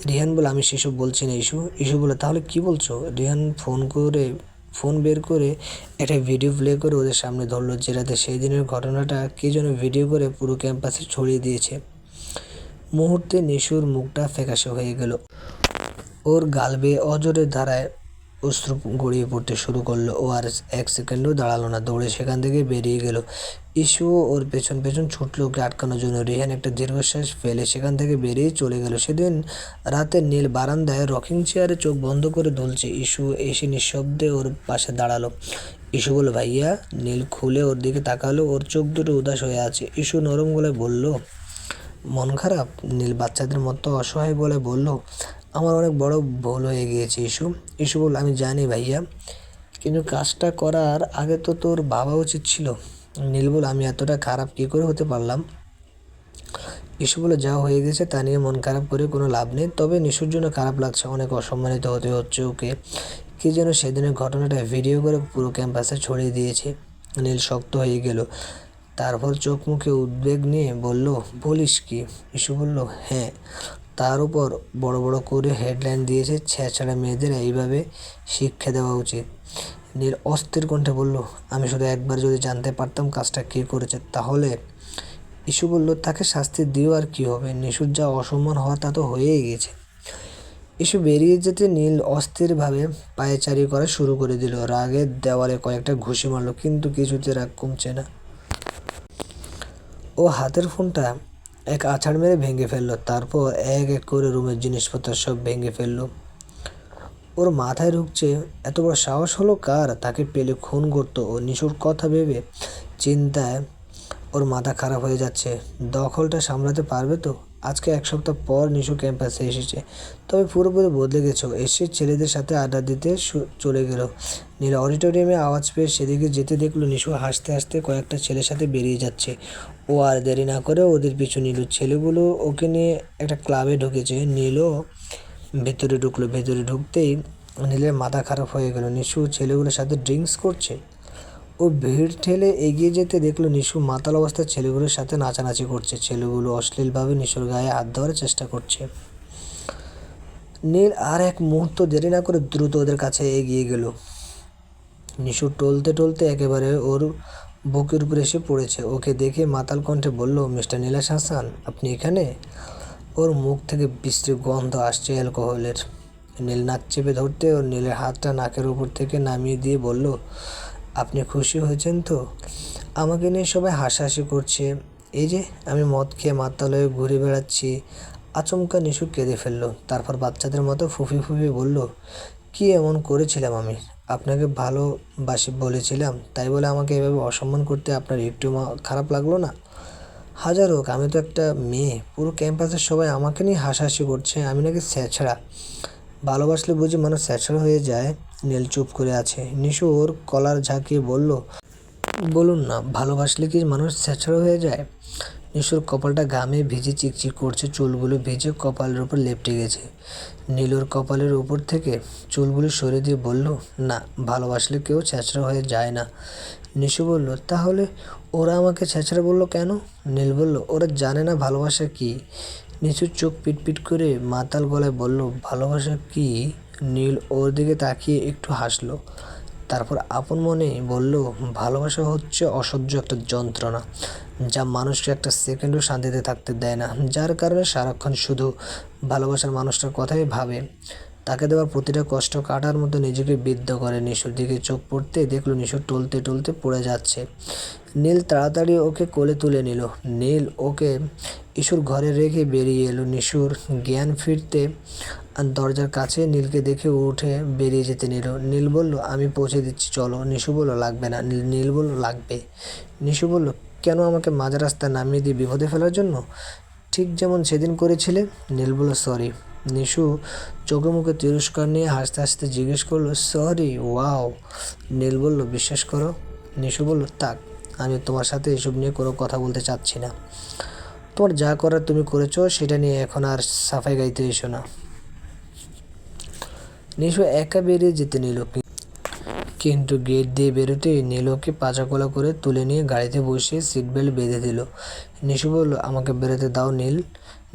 রিহান বলল, আমি সেসব বলছি না ইস্যু। ইস্যু বলল, তাহলে কি বলছো? রিহান ফোন বের করে একটা ভিডিও প্লে করে ওদের সামনে ধরলো, যেটাতে সেই দিনের ঘটনাটা কে যেন ভিডিও করে পুরো ক্যাম্পাসে ছড়িয়ে দিয়েছে। মুহূর্তে নিশুর মুখটা ফ্যাকাশে হয়ে গেল। ওর গাল বেয়ে অজরের ধারায় অশ্রু গড়িয়ে পড়তে শুরু করলো। ও আর এক সেকেন্ডও দাঁড়ালো না, দৌড়ে সেখান থেকে বেরিয়ে গেল। ইস্যুও ওর পেছন পেছন ছুটলো ওকে আটকানোর জন্য। রিহান একটা দীর্ঘশ্বাস ফেলে সেখান থেকে বেরিয়ে চলে গেল। সেদিন রাতে নীল বারান্দায় রকিং চেয়ারে চোখ বন্ধ করে দুলছে। ইস্যু এসে নিঃশব্দে ওর পাশে দাঁড়ালো। ইস্যু বলল, ভাইয়া। নীল খুলে ওর দিকে তাকালো। ওর চোখ দুটো উদাস হয়ে আছে। ইস্যু নরম গলায় বলল, মন খারাপ? নীল বাচ্চাদের মতো অসহায় বলে বলল, আমার অনেক বড় ভুল হয়ে গিয়েছে ইস্যু। ইস্যু বলল, আমি জানি ভাইয়া, কিন্তু কাজটা করার আগে তো তোর ভাবা উচিত ছিল। নীল বলল, আমি এতটা খারাপ কী করে হতে পারলাম? ইস্যু বলে, যা হয়ে গেছে তা নিয়ে মন খারাপ করে কোনো লাভ নেই। তবে নিশুর জন্য খারাপ লাগছে, অনেক অসম্মানিত হতে হচ্ছে ওকে। কি যেন সেদিনের ঘটনাটা ভিডিও করে পুরো ক্যাম্পাসে ছড়িয়ে দিয়েছে। নীল শক্ত হয়ে গেল। তারপর চোখ মুখে উদ্বেগ নিয়ে বলল, বলিস কি? ইস্যু বলল, হ্যাঁ। তার উপর বড় বড় করে হেডলাইন দিয়েছে, ছেঁচড়া মেয়েদের এইভাবে শিক্ষা দেওয়া উচিত। নীল অস্থির কণ্ঠে বলল, আমি শুধু একবার যদি জানতে পারতাম কাজটা কে করেছে তাহলে। ইস্যু বলল, তাকে শাস্তি দিও আর কি হবে? নিশুর যা অসম্মান হওয়া তা তো হয়েই গেছে। ইস্যু বেরিয়ে যেতে নীল অস্থিরভাবে পায়চারি করা শুরু করে দিল। রাগে দেওয়ালে কয়েকটা ঘুষি মারল, কিন্তু কিছুতে রাগ কমছে না। ও হাতের ফোনটা এক আছাড় মেরে ভেঙে ফেললো। তারপর এক এক করে রুমের জিনিসপত্র সব ভেঙে ফেললো। ওর মাথায় ঢুকছে, এত বড় সাহস হলো কার? তাকে পেলে খুন করতো। ও নিশুর কথা ভেবে চিন্তায় ওর মাথা খারাপ হয়ে যাচ্ছে। দখলটা সামলাতে পারবে তো? আজকে এক সপ্তাহ পর নিশু ক্যাম্পাসে এসেছে, তবে পুরোপুরি বদলে গেছে। এসে ছেলেদের সাথে আড্ডা দিতে চলে গেল। নীলা অডিটোরিয়ামে আওয়াজ পেয়ে সেদিকে যেতে দেখলো নিশু হাসতে হাসতে কয়েকটা ছেলের সাথে বেরিয়ে যাচ্ছে। ও আর দেরি না করে ওদের পিছু নিল। ছেলেগুলো ওকে নিয়ে একটা ক্লাবে ঢুকেছে। নীলও ভেতরে ঢুকলো। ভেতরে ঢুকতেই নীলের মাথা খারাপ হয়ে গেল। নিশু ছেলেগুলোর সাথে ড্রিঙ্কস করছে। ও ভিড় ঠেলে এগিয়ে যেতে দেখলো নিশু মাতাল অবস্থায় ছেলেগুলোর সাথে নাচানাচি করছে। ছেলেগুলো অশ্লীলভাবে নিশুর গায়ে হাত দেওয়ার চেষ্টা করছে। নীল আর এক মুহূর্ত দেরি না করে দ্রুত ওদের কাছে এগিয়ে গেল। নিশু টলতে টলতে একেবারে ওর বুকের উপরে এসে পড়েছে। ওকে দেখে মাতাল কণ্ঠে বলল, মিস্টার নীলাশ হাসান, আপনি এখানে? ওর মুখ থেকে বিশ্রী গন্ধ আসছে অ্যালকোহলের। নীল নাক চেপে ধরতে ওর নীলের হাতটা নাকের উপর থেকে নামিয়ে দিয়ে বলল, আপনি খুশি হয়েছেন তো? আমাকে নিয়ে সবাই হাসাহাসি করছে, এই যে আমি মদ খেয়ে মাতাল হয়ে ঘুরে বেড়াচ্ছি। আচমকা নিশু কেঁদে ফেললো। তারপর বাচ্চাদের মতো ফুঁফি ফুঁফি বলল, কি এমন করেছিলাম আমি? আপনাকে ভালোবাসি বলেছিলাম, তাই বলে আমাকে এভাবে অসম্মান করতে আপনার একটু খারাপ লাগলো না? হাজার হোক, আমি তো একটা মেয়ে। পুরো ক্যাম্পাসের সবাই আমাকে নিয়ে হাসাহাসি করছে, আমি নাকি ছ্যাঁচড়া। ভালোবাসলে বুঝি মানুষ ছ্যাঁচড়া হয়ে যায়? নীল চুপ করে আছে। নিশু ওর কলার ঝাঁকিয়ে বলল, বলুন না, ভালোবাসলে কি মানুষ ছ্যাঁচড়া হয়ে যায়? নিশুর কপালটা ঘামে ভিজে চিকচিক করছে। চুলগুলো ভিজে কপালের উপর লেপটে গেছে। নীলুর কপালের উপর থেকে চুলগুলো সরিয়ে দিয়ে বলল, না, ভালোবাসলে কেউ ছ্যাঁচড়া হয়ে যায় না। নিশু বলল, তাহলে ওরা আমাকে ছ্যাঁচড়া বললো কেন? নীল বলল, ওরা জানে না ভালোবাসা কী। নিশু চোখ পিটপিট করে মাতাল গলায় বলল, ভালোবাসা কী? নীল ওর দিকে তাকিয়ে একটু হাসলো। তারপর আপন মনে বলল, ভালোবাসা হচ্ছে অসহ্য একটা যন্ত্রণা, যা মানুষকে একটা সেকেন্ডও শান্তিতে থাকতে দেয় না, যার কারণে সারাক্ষণ শুধু ভালোবাসার মানুষটার কথাই ভাবে। তাকে দেওয়ার প্রতিটা কষ্ট কাটার মতো নিজেকে বিদ্ধ করে। নিশুর দিকে চোখ পড়তে দেখলো নিশু টলতে টলতে পড়ে যাচ্ছে। নীল তাড়াতাড়ি ওকে কোলে তুলে নিল। নীল ওকে ইশুর ঘরে রেখে বেরিয়ে এলো। নিশুর জ্ঞান ফিরতে দরজার কাছে নীলকে দেখে উঠে বেরিয়ে যেতে নিল। নীল বলল, আমি পৌঁছে দিচ্ছি, চলো। নিশু বলল, লাগবে না। নীল বলল, লাগবে। নিশু বলল, কেন? আমাকে মাঝ রাস্তায় নামিয়ে দিয়ে বিপদে ফেলার জন্য? ঠিক যেমন সেদিন করেছিলে। নীল বলল, সরি। নিশু চোখে মুখে তিরস্কার নিয়ে হাসতে হাসতে জিজ্ঞেস করলো, সরি? ওয়াও। নীল বলল, বিশ্বাস করো। নিশু বলল, থাক, আমি তোমার সাথে এসব নিয়ে কোনো কথা বলতে চাচ্ছি না। তোমার যা করার তুমি করেছো, সেটা নিয়ে এখন আর সাফাই গাইতে এসো না। নিশু একা বেরিয়ে যেতে নিল, কিন্তু গেট দিয়ে বেরোতেই নীল ওকে পাচাকোলা করে তুলে নিয়ে গাড়িতে বসিয়ে সিট বেল্ট বেঁধে দিল। নিশু বলল, আমাকে বেরোতে দাও নীল।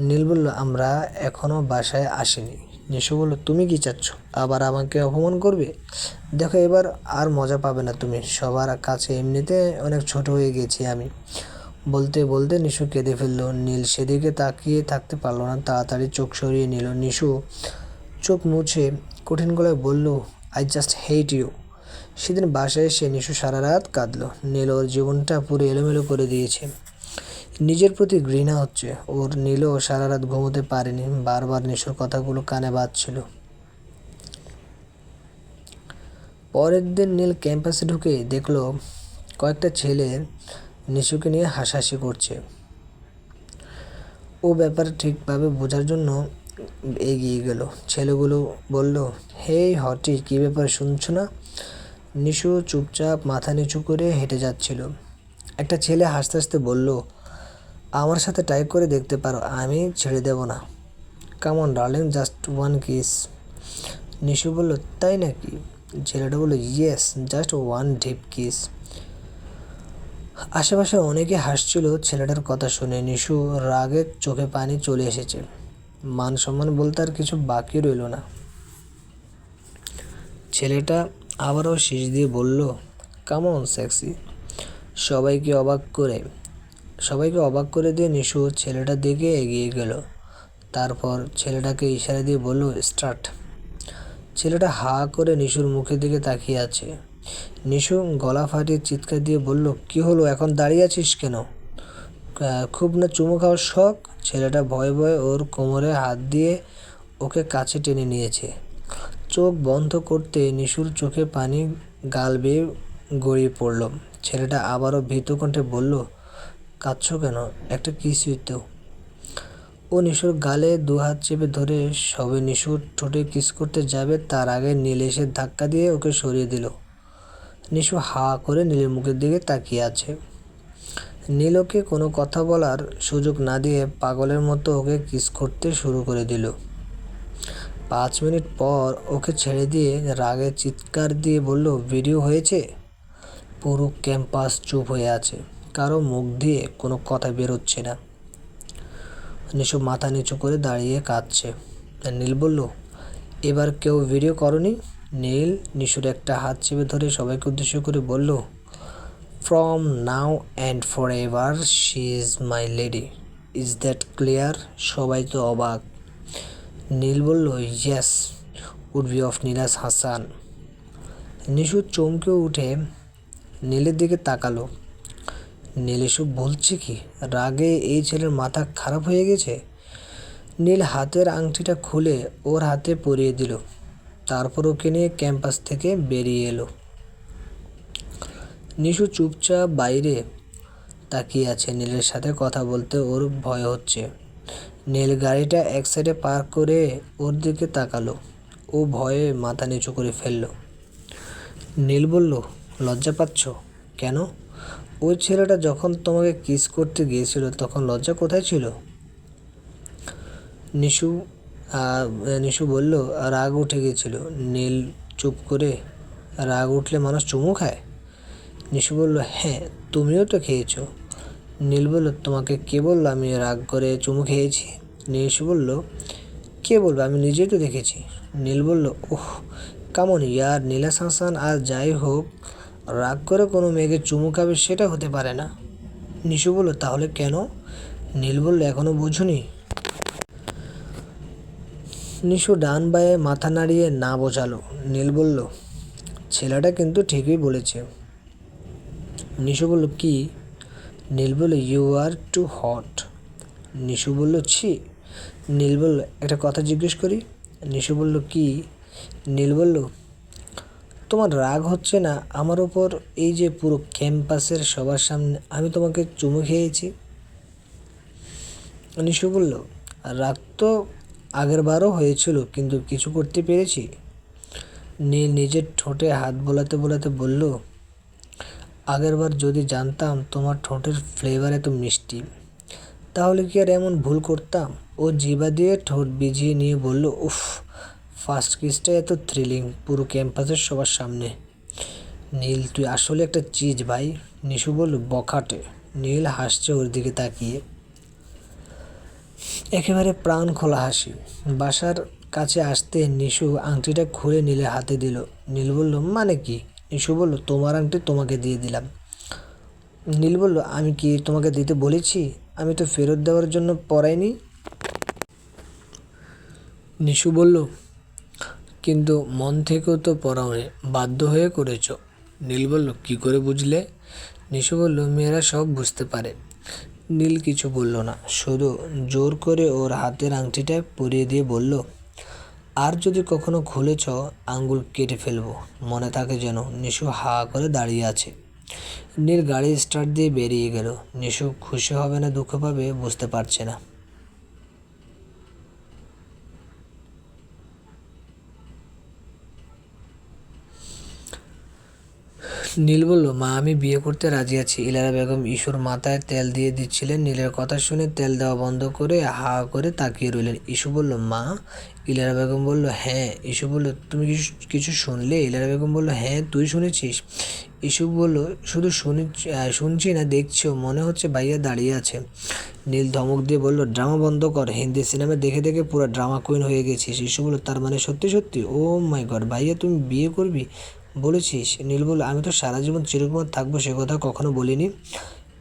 নীল বলল, আমরা এখনও বাসায় আসিনি। নিশু বলল, তুমি কি চাচ্ছ? আবার আমাকে অপমান করবে? দেখো, এবার আর মজা পাবে না তুমি। সবার কাছে এমনিতে অনেক ছোট হয়ে গেছি আমি। বলতে বলতে নিশু কেঁদে ফেলল। নীল সেদিকে তাকিয়ে থাকতে পারল না, তাড়াতাড়ি চোখ সরিয়ে নিল। নিশু চোখ মুছে কঠিন গলায় বলল, আই জাস্ট হেট ইউ। সেদিন বাসায় এসে নিশু সারা রাত কাঁদলো। নীল ওর জীবনটা পুরো এলোমেলো করে দিয়েছে। নিজের প্রতি ঘৃণা হচ্ছে ওর। নীলও সারা রাত ঘুমোতে পারেনি, বারবার নিশুর কথাগুলো কানে বাজছিল। পরের দিন নীল ক্যাম্পাসে ঢুকে দেখলো কয়েকটা ছেলে নিশুকে নিয়ে হাসাহাসি করছে। ও ব্যাপারে ঠিকভাবে বোঝার জন্য এগিয়ে গেল। ছেলেগুলো বলল, হেই হটি, কী ব্যাপার শুনছো না? নিশু চুপচাপ মাথা নিচু করে হেঁটে যাচ্ছিল। একটা ছেলে হাসতে হাসতে বলল, আমার সাথে ট্রাই করে দেখতে পারো, আমি ছেড়ে দেব না। Come on darling, just one kiss. Nishu বলল, তাই নাকি? ছেলেটা বলল, yes, just one deep kiss. আশেপাশে অনেকে হাসছিল ছেলেটার কথা শুনে। নিশু রাগে চোখে পানি চলে এসেছে। মান সম্মান বলতে আর কিছু বাকি রইল না। ছেলেটা আবারও শীষ দিয়ে বলল, কাম অন সেক্সি। সবাইকে অবাক করে দিয়ে নিশু ছেলেটার দিকে এগিয়ে গেল। তারপর ছেলেটাকে ইশারা দিয়ে বলল, স্টার্ট। ছেলেটা হা করে নিশুর মুখের দিকে তাকিয়ে আছে। নিশু গলা ফাটিয়ে চিৎকার দিয়ে বলল, কি হলো, এখন দাঁড়িয়ে আছিস কেন? খুব না চুমু খাওয়ার শখ? ছেলেটা ভয়ে ভয়ে ওর কোমরে হাত দিয়ে ওকে কাছে টেনে নিয়েছে। চোখ বন্ধ করতে নিশুর চোখে পানি গাল বেয়ে গড়িয়ে পড়ল। ছেলেটা আবারও ভীত কণ্ঠে বলল, কাঁদছো কেন? একটা কিসই তো। ও নিশুর গালে দু হাত চেপে ধরে সবে নিশুর ঠোঁটে কিস করতে যাবে তার আগে নীল এসে ধাক্কা দিয়ে ওকে সরিয়ে দিল। নিশু হা করে নীলের মুখের দিকে তাকিয়ে আছে। নীল ওকে কোনো কথা বলার সুযোগ না দিয়ে পাগলের মতো ওকে কিস করতে শুরু করে দিল। 5 মিনিট পর ওকে ছেড়ে দিয়ে রাগে চিৎকার দিয়ে বলল, ভিডিও হয়েছে? পুরো ক্যাম্পাস চুপ হয়ে আছে, কারো মুখ দিয়ে কোনো কথা বেরোচ্ছে না। নিশু মাথা নিচু করে দাঁড়িয়ে কাঁদছে। নীল বলল, এবার কেউ ভিডিও করনি? নীল নিশুর একটা হাত চেপে ধরে সবাইকে উদ্দেশ্য করে বলল, from now and for ever she is my lady. Is that clear? সবাই তো অবাক। নীল বলল, ইয়েস, উড বি অফ নীলাস হাসান। নিশু চমকে উঠে নীলের দিকে তাকালো। নীল এসব বলছে কি? রাগে এই ছেলের মাথা খারাপ হয়ে গেছে। নীল হাতের আংটিটা খুলে ওর হাতে পরিয়ে দিল। তারপর ওকে নিয়ে ক্যাম্পাস থেকে বেরিয়ে এলো। নিশু চুপচাপ বাইরে তাকিয়ে আছে। নীলের সাথে কথা বলতে ওর ভয় হচ্ছে। নীল গাড়িটা এক সাইডে পার্ক করে ওর দিকে তাকালো। ও ভয়ে মাথা নিচু করে ফেলল। নীল বলল, লজ্জা পাচ্ছ কেন? ওই ছেলেটা যখন তোমাকে কিস করতে গিয়েছিল তখন লজ্জা কোথায় ছিল? নিশু বলল, রাগ উঠে গেছিল। নীল চুপ করে, রাগ উঠলে মানুষ চুমু খায়? নিশু বলল, হ্যাঁ, তুমিও তো খেয়েছো। নীল বলল, তোমাকে কে বললো আমি রাগ করে চুমু খেয়েছি? নিশু বলল, কে বলবে, আমি নিজেই তো দেখেছি। নীল বলল, ওহ কামন ইয়ার নীলাস হাসান, আর যাই হোক, রাগ করে কোনো মেয়েকে চুমু খাবে সেটা হতে পারে না। নিশু বলল, তাহলে কেন? নীল বলল, এখনো বোঝোনি? নিশু ডান বায়ে মাথা নাড়িয়ে না বোঝালো। নীল বলল, ছেলেটা কিন্তু ঠিকই বলেছে। নিশু বলল, কি? নীল বলল, you are too hot. Nishu বলল, ছি। নীল বলল, একটা কথা জিজ্ঞেস করি? নিশু বলল, কি? নীল বলল, তোমার রাগ হচ্ছে না আমার ওপর? এই যে পুরো ক্যাম্পাসের সবার সামনে আমি তোমাকে চুমু খেয়েছি। নিশু বলল, রাগ তো আগের বারও হয়েছিল, কিন্তু কিছু করতে পেরেছি। নীল নিজের ঠোঁটে হাত বোলাতে বোলাতে বলল, আগেরবার যদি জানতাম তোমার ঠোঁটের ফ্লেভার এত মিষ্টি, তাহলে কি আর এমন ভুল করতাম? ও জিভা দিয়ে ঠোঁট ভিজিয়ে নিয়ে বলল, উফ, ফার্স্ট কিসটা এত থ্রিলিং, পুরো ক্যাম্পাসের সবার সামনে। নীল, তুই আসলে একটা চিজ ভাই। নিশু বলল, বখাটে। নীল হাসছে ওর দিকে তাকিয়ে, একেবারে প্রাণ খোলা হাসি। বাসার কাছে আসতে নিশু আংটিটা খুলে নীলের হাতে দিল। নীল বলল, মানে কি? নিশু বলল, তোমার আংটি তোমাকে দিয়ে দিলাম। নীল বলল, আমি কি তোমাকে দিতে বলেছি? আমি তো ফেরত দেওয়ার জন্য পরাইনি। নিশু বলল, কিন্তু মন থেকেও তো পড়াওনি, বাধ্য হয়ে করেছো। নীল বলল, কি করে বুঝলে? নিশু বলল, মেয়েরা সব বুঝতে পারে। নীল কিছু বলল না, শুধু জোর করে ওর হাতের আংটিটা পরিয়ে দিয়ে বলল, আর যদি কখনো খুলেছ আঙ্গুল কেটে ফেলবো, মনে থাকে যেন। নিশু হা করে দাঁড়িয়ে আছে। নীল গাড়ি স্টার্ট দিয়ে বেরিয়ে গেল। নিশু খুশি হবে না দুঃখ পাবে বুঝতে পারছে না। নীল বলল, মা আমি বিয়ে করতে রাজি আছি। ইলারা বেগম ইস্যুর মাথায় তেল দিয়ে দিচ্ছিলেন। নীলের কথা শুনে তেল দেওয়া বন্ধ করে হা করে তাকিয়ে রইলেন। ইস্যু বলল, মা? ইলারা বেগম বলল, হ্যাঁ। ইস্যু বলল, তুমি কিছু শুনলে? ইলারা বেগম বলল, হ্যাঁ। তুই শুনেছিস? ইস্যু বলল, শুধু শুনছি না, দেখছিও। মনে হচ্ছে ভাইয়া দাঁড়িয়ে আছে। নীল ধমক দিয়ে বলল, ড্রামা বন্ধ কর। হিন্দি সিনেমা দেখে দেখে পুরো ড্রামা কুইন হয়ে গেছিস। ইস্যু বলল, তার মানে সত্যি সত্যি? ও মাই গড, ভাইয়া তুমি বিয়ে করবি বলেছিস? নীল বলল, আমি তো সারা জীবন চিরকুমার থাকবো সে কথা কখনো বলিনি।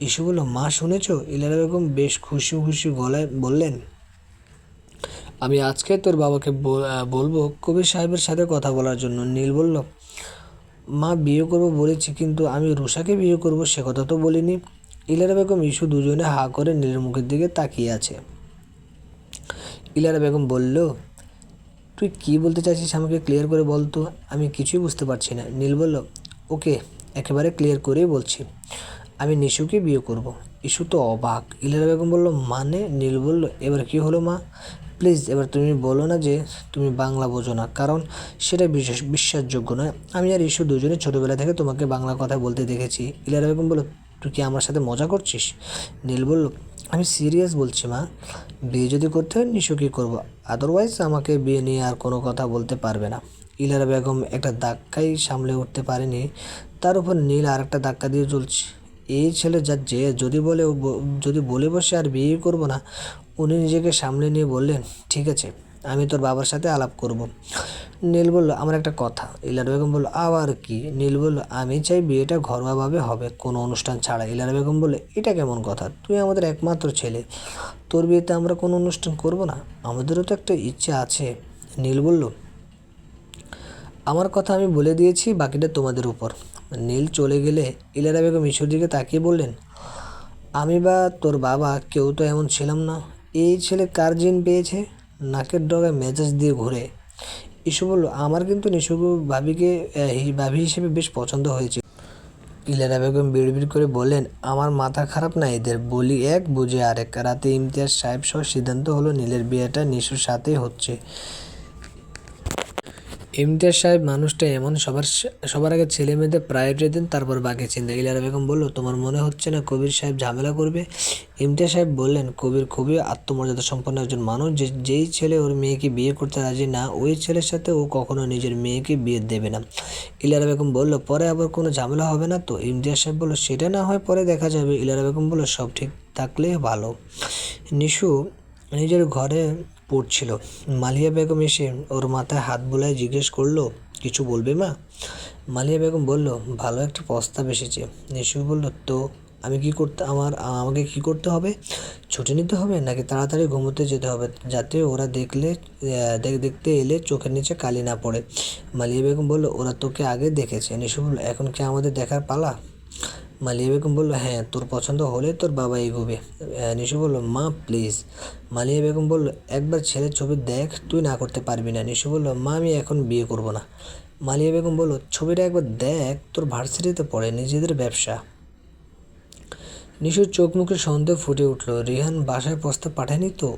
ইস্যু বলল, মা শুনেছ? ইলারা বেগম বেশ খুশি খুশি গলায় বললেন, আমি আজকে তোর বাবাকে বলবো কবির সাহেবের সাথে কথা বলার জন্য। নীল বলল, মা বিয়ে করবো বলেছি, কিন্তু আমি রুষাকে বিয়ে করব সে কথা তো বলিনি। ইলারা বেগম ইস্যু দুজনে হা করে নীলের মুখের দিকে তাকিয়ে আছে। ইলারা বেগম বলল, তুই কি বলতে চাইছিস আমাকে ক্লিয়ার করে বল তো, আমি কিছুই বুঝতে পারছি না। নীল বলল, ওকে একেবারে ক্লিয়ার করেই বলছি, আমি নিশুকে বিয়ে করব। ইস্যু তো অবাক। ইলারা বেগম বলল, মানে? নীল বলল, এবার কি হলো মা? প্লিজ এবার তুমি বলো না যে তুমি বাংলা বোঝো না, কারণ সেটা বিশ্বাসযোগ্য নয়। আমি আর ইস্যু দুজনে ছোটোবেলা থেকে তোমাকে বাংলা কথা বলতে দেখেছি। ইলারা বেগম বলল, তুই কি আমার সাথে মজা করছিস? নীল বলল, আমি সিরিয়াস বলছি মা। বিয়ে যদি করতে হয় নিশু কী করবো, আদারওয়াইজ আমাকে বিয়ে নিয়ে আর কোনো কথা বলতে পারবে না। ইলারা বেগম একটা ধাক্কাই সামলে উঠতে পারেনি, তার উপর নীল আর একটা ধাক্কা দিয়ে চলছে। এই ছেলে যা যে যদি বলে বসে আর বিয়ে করব না। উনি নিজেকে সামলে নিয়ে বললেন, ঠিক আছে আমি তোর বাবার সাথে আলাপ করব। নীল বলল, আমার একটা কথা। ইলারা বেগম বলল, আবার কি? নীল বলল, আমি চাই বিয়েটা ঘরোয়াভাবে হবে, কোনো অনুষ্ঠান ছাড়া। ইলারা বেগম বলল, এটা কেমন কথা? তুই আমাদের একমাত্র ছেলে, তোর বিয়েতে আমরা কোনো অনুষ্ঠান করব না? আমাদেরও তো একটা ইচ্ছা আছে। নীল বলল, আমার কথা আমি বলে দিয়েছি, বাকিটা তোমাদের উপর। নীল চলে গেলে ইলারা বেগম ইস্যুর দিকে তাকিয়ে বললেন, আমি বা তোর বাবা কেউ তো এমন ছিলাম না। এই ছেলে কার জিন পেয়েছে, নাকের ডগায় মেজাজ দিয়ে ঘুরে। ইস্যু বলল, আমার কিন্তু নিশুকে ভাবি হিসেবে বেশ পছন্দ হয়েছে। ইলারা বেগম বিড়বিড় করে বললেন, আমার মাথা খারাপ না এদের, বলি এক বুঝে আরেক। রাতে ইমতিয়াজ সাহেব সহ সিদ্ধান্ত হলো নীলের বিয়েটা নিশুর সাথেই হচ্ছে। ইমতিয়াজ সাহেব মানুষটা এমন, সবার আগে ছেলে মেয়েদের প্রায়োরিটি দেন, তারপর বাকি চিন্তা। ইলারা বেগম বলল, তোমার মনে হচ্ছে না কবির সাহেব ঝামেলা করবে? ইমতিয়াজ সাহেব বললেন, কবির খুবই আত্মমর্যাদা সম্পন্ন একজন মানুষ, যেই ছেলে ওর মেয়েকে বিয়ে করতে রাজি না, ওই ছেলের সাথে ও কখনো নিজের মেয়েকে বিয়ে দেবে না। ইলারা বেগম বলল, পরে আবার কোনো ঝামেলা হবে না তো? ইমতিয়াজ সাহেব বলল, সেটা না হয় পরে দেখা যাবে। ইলারা বেগম বলল, সব ঠিক থাকলে ভালো। নিশু নিজের ঘরে পড়ছিল। মালিয়া বেগম এসে ওর মাথায় হাত বুলায় জিজ্ঞেস করলো, কিছু বলবে মা? মালিয়া বেগম বলল, ভালো একটা প্রস্তাব এসেছে। নিশু বলল, তো আমাকে কি করতে হবে? ছুটি নিতে হবে নাকি তাড়াতাড়ি ঘুমোতে যেতে হবে, যাতে ওরা দেখতে এলে চোখের নিচে কালি না পড়ে? মালিয়া বেগম বলল, ওরা তোকে আগে দেখেছে। নিশু বলল, এখন কি আমাদের দেখার পালা? মালিয়া বেগম বলল, হ্যাঁ, তোর পছন্দ হলে তোর বাবা এগোবে। নিশু বলল, মা প্লিজ। মালিয়া বেগম বলল, একবার ছেলের ছবি দেখ, তুই না করতে পারবি না। নিশু বলল, মা আমি এখন বিয়ে করব না। মালিয়া বেগম বলল, ছবিটা একবার দেখ, তোর ভার্সিটিতে পড়ে, নিজেদের ব্যবসা। নিশুর চোখ মুখে সন্দেহ ফুটে উঠল, রিহান বাসায় প্রস্তাব পাঠায়নি তো?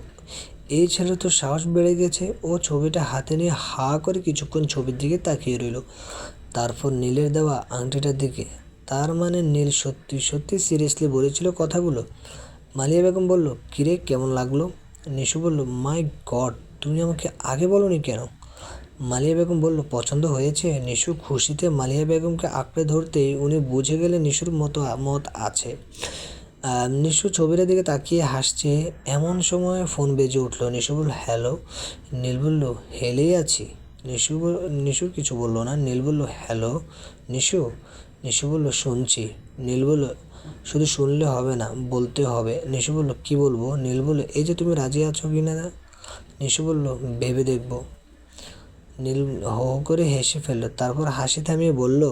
এই ছেলে তো সাহস বেড়ে গেছে। ও ছবিটা হাতে নিয়ে হা করে কিছুক্ষণ ছবির দিকে তাকিয়ে রইল, তারপর নীলের দেওয়া আংটিটার দিকে। তার মানে নীল সত্যি সত্যি সিরিয়াসলি বলেছিল কথাগুলো। মালিয়া বেগম বলল, কিরে কেমন লাগলো? নিশু বলল, মাই গড, তুমি আমাকে আগে বলোনি কেন? মালিয়া বেগম বলল, পছন্দ হয়েছে? নিশু খুশিতে মালিয়া বেগমকে আঁকড়ে ধরতেই উনি বুঝে গেলেন নিশুর মত আছে। নিশু ছবিটার দিকে তাকিয়ে হাসছে। এমন সময় ফোন বেজে উঠল। নিশু বলল, হ্যালো। নীল বলল, হেলেই আছি। নিশু কিছু বলল না। নীল বলল, হ্যালো নিশু। নিশু বলল, শুনছি। নীল বলল, শুধু শুনলে হবে না, বলতে হবে। নিশু বলল, কি বলবো? নীল বলল, এই যে তুমি রাজি আছো কি না? নিশু বলল, ভেবে দেখব। নীল হো হো করে হেসে ফেলল, তারপর হাসি থামিয়ে বলল,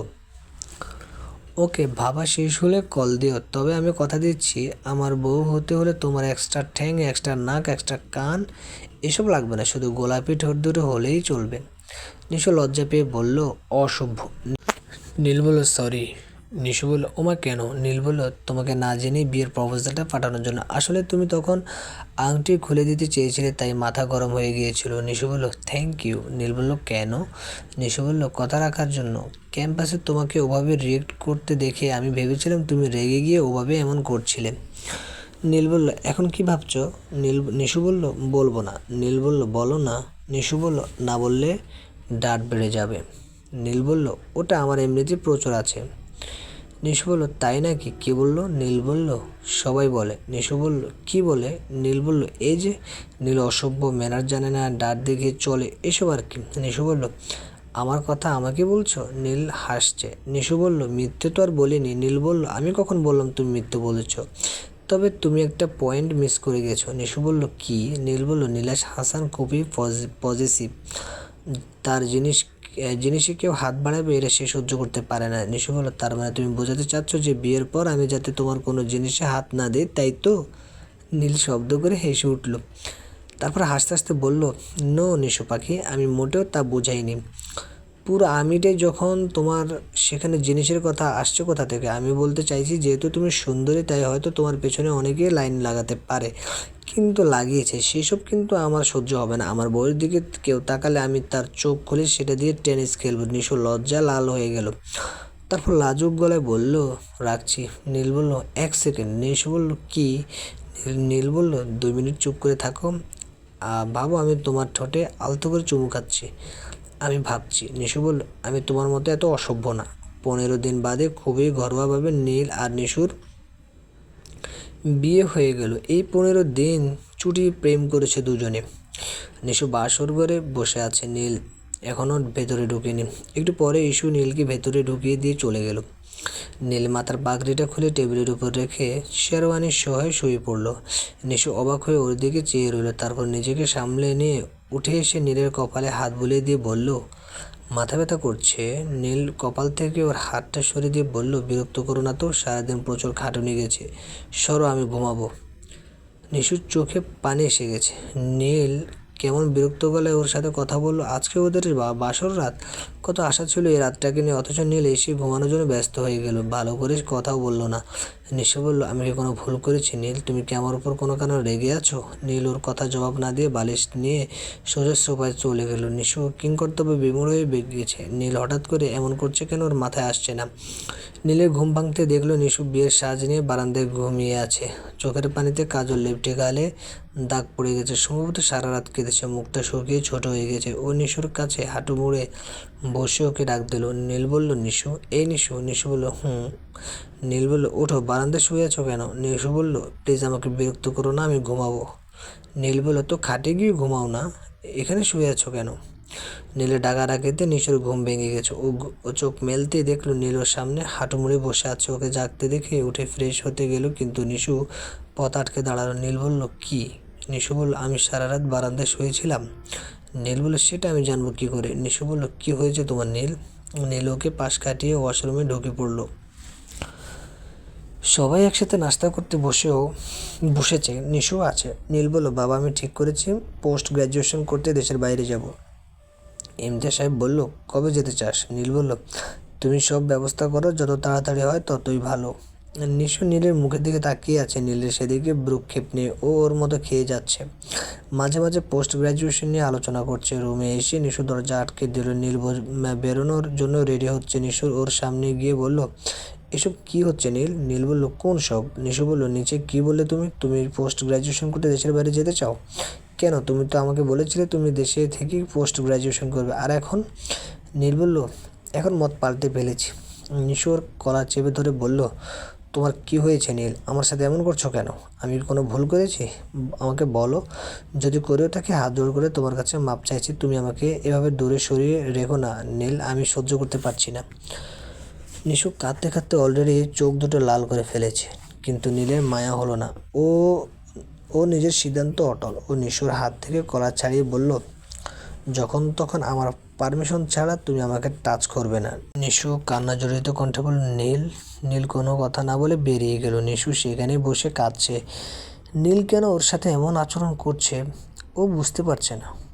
ওকে, ভাবা শেষ হলে কল দিও। তবে আমি কথা দিচ্ছি, আমার বউ হতে হলে তোমার এক্সট্রা ঠ্যাং, এক্সট্রা নাক, এক্সট্রা কান এসব লাগবে না, শুধু গোলাপি ঠোঁট দুটো হলেই চলবে। নিশু লজ্জা পেয়ে বলল, অসভ্য। নীল বলল, সরি। নিশু বলল, ওমা কেন? নীল বলল, তোমাকে না জেনেই বিয়ের প্রপোজালটা পাঠানোর জন্য। আসলে তুমি তখন আংটি খুলে দিতে চেয়েছিলে, তাই মাথা গরম হয়ে গিয়েছিল। নিশু বলল, থ্যাংক ইউ। নীল বলল, কেন? নিশু বলল, কথা রাখার জন্য। ক্যাম্পাসে তোমাকে ওভাবে রিয়েক্ট করতে দেখে আমি ভেবেছিলাম তুমি রেগে গিয়ে ওভাবে এমন করছিলে। নীল বলল, এখন কি ভাবছো? নিশু বলল, বলবো না। নীল বলল, বলো না। নিশু বলল, না বললে ডাঁট বেড়ে যাবে। নীল বলল, ওটা আমার এমনিতেই প্রচুর আছে। নিশু বলল, তাই নাকি? কে বলল? নীল বলল, সবাই বলে। নিশু বলল, কি বলে? নীল বলল, এই যে। নীল অসভ্য, ম্যানার জানে না, ডাঁট দেখে চলে, এসব আর কি। নিশু বলল, আমার কথা আমাকে বলছো? নীল হাসছে। নিশু বলল, মিথ্যে তো আর বলিনি। নীল বলল, আমি কখন বললাম তুমি মিথ্যে বলেছ? তবে তুমি একটা পয়েন্ট মিস করে গেছো। নিশু বলল, কি? নীল বলল, নীলাশ হাসান খুবই পজিটিভ, তার জিনিসে কেউ হাত বাড়াবে এটা সে সহ্য করতে পারে না। নিশু বলল, তার মানে তুমি বোঝাতে চাচ্ছ যে বিয়ের পর আমি যাতে তোমার কোনো জিনিসে হাত না দিই, তাই তো? নীল শব্দ করে হেসে উঠল, তারপর হাসতে হাসতে বলল, নো নিশু পাখি, আমি মোটেও তা বোঝাইনি। পুরো আমিটাই যখন তোমার সেখানে জিনিসের কথা আসছে কোথা থেকে? আমি বলতে চাইছি, যেহেতু তুমি সুন্দরী তাই হয়তো তোমার পেছনে অনেকেই লাইন লাগাতে পারে, কিন্তু লাগিয়েছে, সেসব কিন্তু আমার সহ্য হবে না। আমার বউয়ের দিকে কেউ তাকালে আমি তার চোখ খুলে সেটা দিয়ে টেনিস খেলবো। নিশু লজ্জা লাল হয়ে গেল, তারপর লাজুক গলায় বলল, রাখছি। নীল বলল, এক সেকেন্ড। নিশু বলল, কি? নীল বলল, 2 মিনিট চুপ করে থাকো, ভাবো আমি তোমার ঠোঁটে আলতো করে চুমু খাচ্ছি। আমি ভাবছি। নিশু বলল, আমি তোমার মতো এত অসভ্য না। 15 দিন বাদে খুবই ঘরোয়াভাবে নীল আর নিশুর বিয়ে হয়ে গেল। এই 15 দিন চুটি প্রেম করেছে দুজনে। নিশু বাসর ঘরে বসে আছে, নীল এখনও ভেতরে ঢুকেনি। একটু পরে ইস্যু নীলকে ভেতরে ঢুকিয়ে দিয়ে চলে গেল। নীল মাথার পাগড়িটা খুলে টেবিলের উপর রেখে শেরওয়ানির সহায় শুয়ে পড়ল। নিশু অবাক হয়ে ওর দিকে চেয়ে রইল, তারপর নিজেকে সামলে নিয়ে উঠে এসে নীলের কপালে হাত বুলিয়ে দিয়ে বলল, মাথা ব্যথা করছে। নীল কপাল থেকে ওর হাতটা সরিয়ে দিয়ে বলল, বিরক্ত করো না তো, সারাদিন প্রচুর খাটুনি গেছে, সরো আমি ঘুমাবো। নিশুর চোখে পানি এসে গেছে। নীল কেমন বিরক্ত গলায় ওর সাথে কথা বলল। আজকে ওদের বাসর রাত, কত আশা ছিল এই রাতটাকে নিয়ে, অথচ নীল এসে ঘুমানোর জন্য ব্যস্ত হয়ে গেল, ভালো করে কথাও বলল না। নিশু বলল, আমি কি কোনো ভুল করেছি নীল? তুমি কি আমার উপর কোনো কারণে রেগে আছো? নীল ওর কথা জবাব না দিয়ে বালিশ নিয়ে সোজা সোফায় চলে গেল। নিশু কিংকর্তব্যে বিমূঢ় হয়ে গিয়েছে। নীল হঠাৎ করে এমন করছে কেন ওর মাথায় আসছে না। নীলের ঘুম ভাঙতে দেখলো নিশু বিয়ের সাজ নিয়ে বারান্দায় ঘুমিয়ে আছে, চোখের পানিতে কাজল লেপটে, গালে দাগ পড়ে গেছে, সম্ভবত সারা রাত কেঁদেছে, মুখটা শুকিয়ে ছোট হয়ে গেছে। ও নিশুর কাছে হাঁটু মুড়ে বসে ওকে ডাক দিল। নীল বলল, নিশু, এই নিশু। নিশু বলল, হুম। নীল বলল, ওঠো, বারান্দায় শুয়ে আছো কেন? নিশু বলল, প্লিজ আমাকে বিরক্ত করো না, আমি ঘুমাবো। নীল বলল, তো খাটে গিয়ে ঘুমাও না, এখানে শুয়ে আছো কেন? নীলের ডাকাডাকিতে নিশুর ঘুম ভেঙে গেছে। ও চোখ মেলতেই দেখলো নীল ওর সামনে হাঁটু মুড়ে বসে আছে। ওকে জাগতে দেখে উঠে ফ্রেশ হতে গেল, কিন্তু নিশু পথ আটকে দাঁড়ালো। নীল বলল, কি? নিশু বলল, আমি সারা রাত বারান্দায় শুয়েছিলাম। নীল বলল, সেটা আমি জানবো কি করে? নিশু বলল, কি হয়েছে তোমার নীল? নীল ওকে পাশ কাটিয়ে ওয়াশরুমে ঢুকে পড়ল। সবাই একসাথে নাস্তা করতে বসেছে, নিশু আছে। নীল বলল, বাবা, আমি ঠিক করেছি পোস্ট গ্র্যাজুয়েশন করতে দেশের বাইরে যাব। ইমতিয়াজ সাহেব বলল, কবে যেতে চাস? নীল বলল, তুমি সব ব্যবস্থা করো, যত তাড়াতাড়ি হয় ততই ভালো। নিশু নীলের মুখের দিকে তাকিয়ে আছে, নীলের সেদিকে ভ্রুক্ষেপ নিয়ে ও ওর মতো খেয়ে যাচ্ছে। মাঝে মাঝে পোস্ট গ্র্যাজুয়েশন নিয়ে আলোচনা করছে। রুমে এসে নিশু দরজা আটকে দিল। নীল বেরোনোর জন্য রেডি হচ্ছে। নিশু ওর সামনে গিয়ে বলল, এসব কি হচ্ছে নীল? নীল বলল, কোন সব? নিশু বলল, নিচে কি বললে তুমি পোস্ট গ্র্যাজুয়েশন করতে দেশের বাইরে যেতে চাও? কেন? তুমি তো আমাকে বলেছিলে তুমি দেশে থেকেই পোস্ট গ্র্যাজুয়েশন করবে, আর এখন? নীল বলল, এখন মত পাল্টে ফেলেছি। নিশু ওর কলার চেপে ধরে বলল, তোমার কি হয়েছে নীল? আমার সাথে এমন করছো কেন? আমি কোনো ভুল করেছি? আমাকে বলো, যদি করেও থাকি হাত জোড় করে তোমার কাছে মাপ চাইছি। তুমি আমাকে এভাবে দূরে সরিয়ে রেখো না নীল, আমি সহ্য করতে পারছি না। নিশু কাঁদতে কাঁদতে অলরেডি চোখ দুটো লাল করে ফেলেছে, কিন্তু নীলের মায়া হলো না। ও ও নিজের সিদ্ধান্ত অটল। ও নিশুর হাত থেকে কলার ছাড়িয়ে বলল, যখন তখন আমার পারমিশন ছাড়া তুমি আমাকে টাচ করবে না। নিশু কান্না জড়িত কণ্ঠে বলল, নীল। নীল কোনো কথা না বলে বেরিয়ে গেল। নিশু সেখানেই বসে কাঁদছে। নীল কেন ওর সাথে এমন আচরণ করছে ও বুঝতে পারছে না।